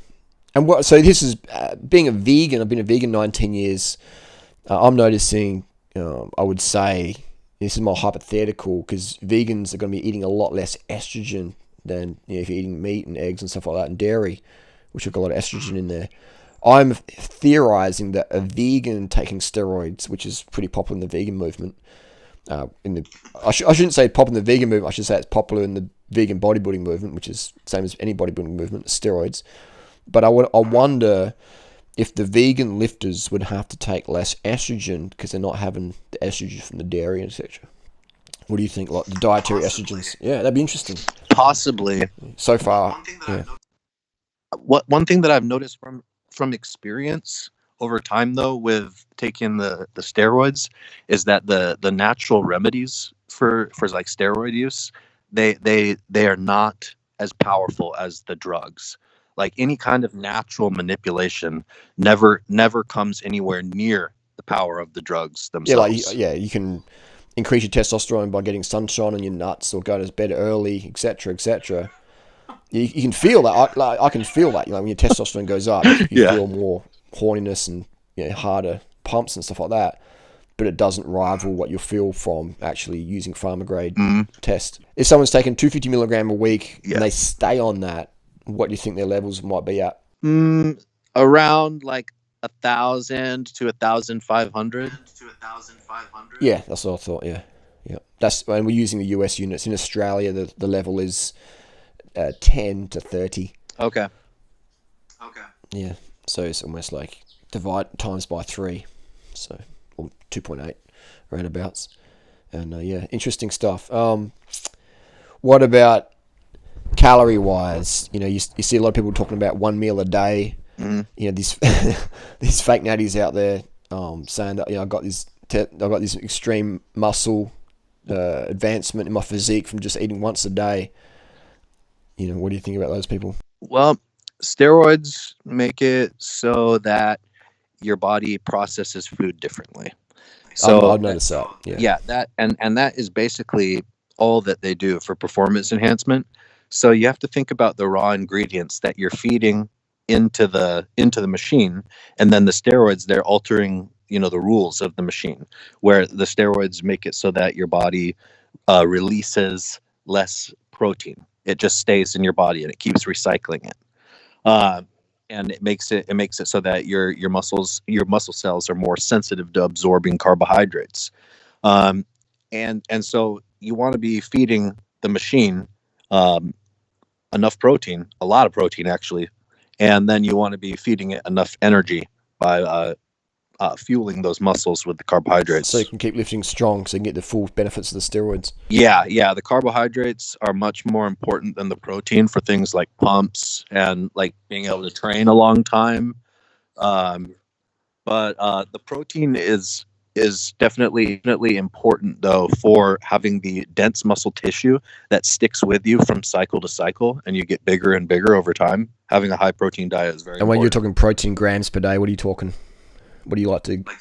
And so this is being a vegan. I've been a vegan 19 years. I'm noticing, I would say, this is more hypothetical, because vegans are going to be eating a lot less estrogen than if you're eating meat and eggs and stuff like that, and dairy, which have got a lot of estrogen in there. I'm theorizing that a vegan taking steroids, which is pretty popular in the vegan movement, I shouldn't say popular in the vegan movement, I should say it's popular in the vegan bodybuilding movement, which is the same as any bodybuilding movement, steroids. But I wonder if the vegan lifters would have to take less estrogen because they're not having the estrogen from the dairy, etc. What do you think? Like the dietary estrogens? Yeah, that'd be interesting. Possibly. So far, One thing that I've noticed from experience over time, though, with taking the steroids, is that the natural remedies for like steroid use, they are not as powerful as the drugs. Like any kind of natural manipulation never comes anywhere near the power of the drugs themselves. You can increase your testosterone by getting sunshine on your nuts or go to bed early, etc., etc. You can feel that. I can feel that. When your testosterone goes up, you feel more horniness and harder pumps and stuff like that. But it doesn't rival what you feel from actually using pharma grade test. If someone's taking 250 milligram a week and they stay on that, what do you think their levels might be at? Around like 1,000 to 1,500. Yeah, that's what I thought. Yeah. That's when we're using the US units. In Australia, the level is 10 to 30. Okay. Yeah, so it's almost like divide times by 3, so or 2.8 roundabouts. And yeah, interesting stuff. What about calorie wise? You see a lot of people talking about 1 meal a day. Mm-hmm. These these fake natties out there saying that I've got this extreme muscle advancement in my physique from just eating once a day. What do you think about those people? Well, steroids make it so that your body processes food differently. So I've noticed that. Yeah, that and that is basically all that they do for performance enhancement. So you have to think about the raw ingredients that you're feeding into the machine, and then the steroids, they're altering the rules of the machine, where the steroids make it so that your body releases less protein. It just stays in your body and it keeps recycling it. And it makes it so that your muscle cells are more sensitive to absorbing carbohydrates. And so you want to be feeding the machine enough protein, a lot of protein actually, and then you want to be feeding it enough energy by fueling those muscles with the carbohydrates. So you can keep lifting strong, so you can get the full benefits of the steroids. Yeah. The carbohydrates are much more important than the protein for things like pumps and like being able to train a long time. But the protein is definitely important though for having the dense muscle tissue that sticks with you from cycle to cycle, and you get bigger and bigger over time. Having a high protein diet is very important. And when you're talking protein grams per day, what are you talking? What do you like to? Like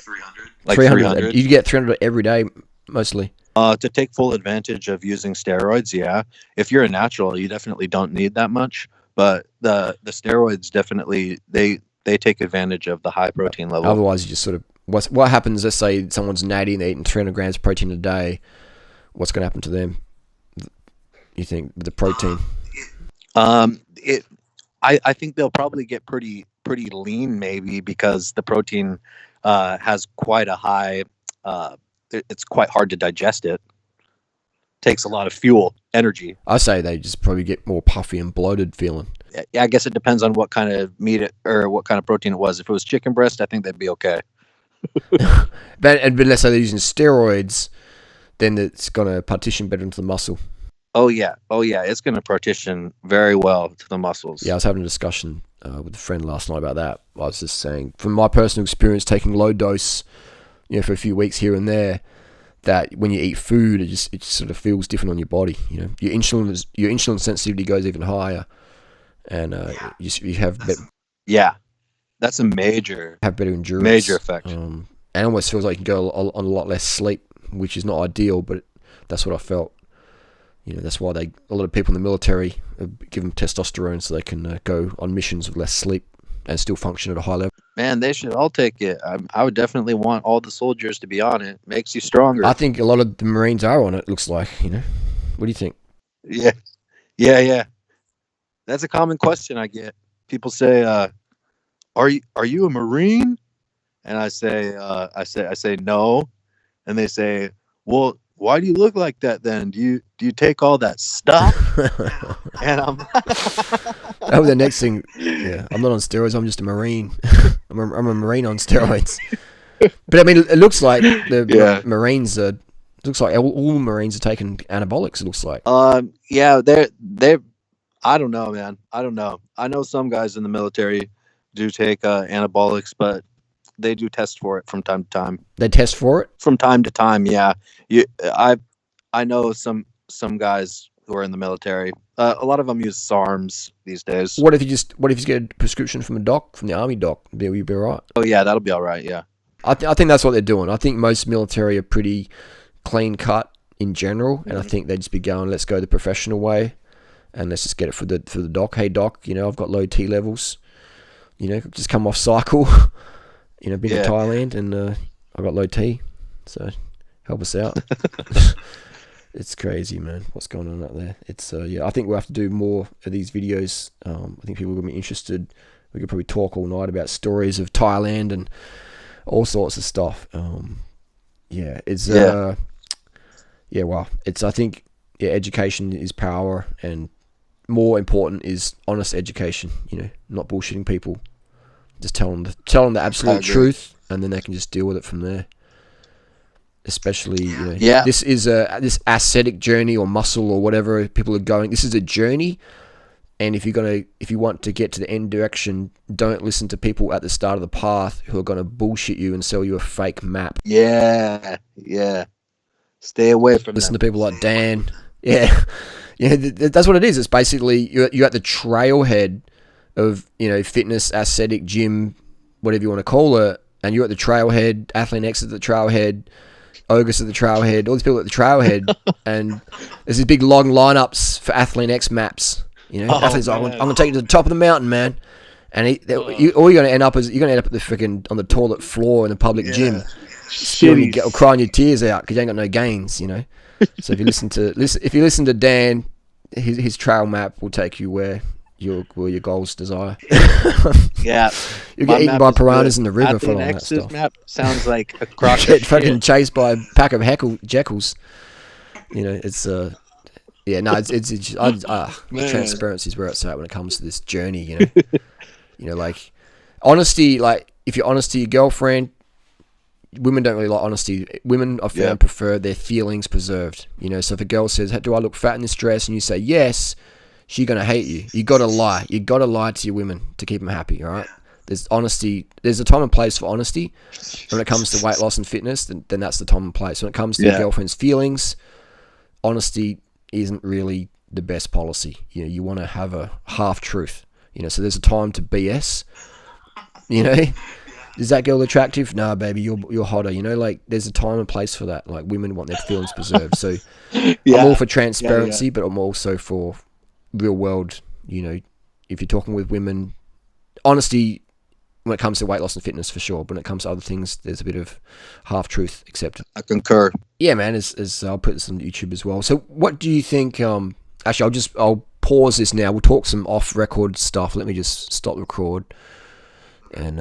300. 300. You get 300 every day, mostly. To take full advantage of using steroids, yeah. If you're a natural, you definitely don't need that much. But the steroids definitely they take advantage of the high protein level. Otherwise, you just sort of what happens? Let's say someone's natty and they're eating 300 grams of protein a day. What's going to happen to them? You think with the protein? I think they'll probably get pretty lean, maybe, because the protein has quite a high. It's quite hard to digest. It takes a lot of fuel, energy. I say they just probably get more puffy and bloated feeling. Yeah, I guess it depends on what kind of meat or what kind of protein it was. If it was chicken breast, I think they'd be okay. but let's say they're using steroids, then it's going to partition better into the muscle. Oh yeah, it's going to partition very well to the muscles. Yeah, I was having a discussion with a friend last night about that. I was just saying, from my personal experience taking low dose, for a few weeks here and there, that when you eat food, it just sort of feels different on your body. Your insulin sensitivity goes even higher, and you have that's a major endurance, major effect. And it almost feels like you can go on a lot less sleep, which is not ideal, but that's what I felt. That's why a lot of people in the military give them testosterone so they can go on missions with less sleep and still function at a high level. Man, they should all take it. I would definitely want all the soldiers to be on it. Makes you stronger. I think a lot of the Marines are on it, looks like. What do you think? Yeah. That's a common question I get. People say, "Are you a Marine?" And I say no, and they say, "Well, why do you look like that then? Do you take all that stuff?" And I'm that was the next thing. Yeah, I'm not on steroids. I'm just a Marine. I'm a Marine on steroids. But I mean, it looks like the Marines are. It looks like all Marines are taking anabolics. It looks like. Yeah, they're. I don't know, man. I don't know. I know some guys in the military do take anabolics, but they do test for it from time to time. They test for it from time to time. Yeah, I know some guys who are in the military. A lot of them use SARMs these days. What if you get a prescription from a doc, from the army doc? Will you be all right? Oh yeah, that'll be all right. Yeah, I think that's what they're doing. I think most military are pretty clean cut in general, and I think they just be going, let's go the professional way, and let's just get it for the doc. Hey doc, I've got low T levels. Just come off cycle. Been to Thailand, and I got low T, so help us out. It's crazy, man. What's going on out there? It's I think we'll have to do more of these videos. I think people are going to be interested. We could probably talk all night about stories of Thailand and all sorts of stuff. I think education is power, and more important is honest education. Not bullshitting people. Just tell them the absolute truth, and then they can just deal with it from there. especially, you know, Yeah. this is this ascetic journey or muscle or whatever people are going. This is a journey, and if you want to get to the end direction, don't listen to people at the start of the path who are going to bullshit you and sell you a fake map. Yeah. Stay away from Listen them. to people like Dan. Yeah, yeah, that's what it is. It's basically you're at the trailhead of, you know, fitness, ascetic, gym, whatever you want to call it, and you're at the trailhead. Athlean X at the trailhead. August at the trailhead. All these people at the trailhead, and there's these big long lineups for Athlean X maps. You know, athletes like, I'm going to take you to the top of the mountain, man. And all you're going to end up is you're going to end up at the freaking on the toilet floor in the public gym, or crying your tears out because you ain't got no gains. You know. So if you listen to Dan, his trail map will take you where your goals desire. Yeah. You'll get eaten by piranhas in the river for all that X's stuff. map sounds like a crock Get of fucking shit. chased by a pack of jackals. You know, it's yeah, no, it's transparency is where it's at when it comes to this journey. You know, like honesty. Like if you're honest to your girlfriend, women don't really like honesty. Women, I found, prefer their feelings preserved. You know, so if a girl says, "Do I look fat in this dress?" and you say yes, she's gonna hate you. You gotta lie. You gotta lie to your women to keep them happy. All right. There's honesty. There's a time and place for honesty. When it comes to weight loss and fitness, then that's the time and place. When it comes to your girlfriend's feelings, honesty isn't really the best policy. You know, you want to have a half truth. You know, so there's a time to BS. You know, is that girl attractive? Nah, baby, you're hotter. You know, like there's a time and place for that. Like women want their feelings preserved. So I'm all for transparency, but I'm also for real world. You know, if you're talking with women, honesty when it comes to weight loss and fitness for sure. But when it comes to other things, there's a bit of half truth accepted. I concur. Yeah, man. As I'll put this on YouTube as well. So what do you think? Actually, I'll pause this now. We'll talk some off record stuff. Let me just stop record and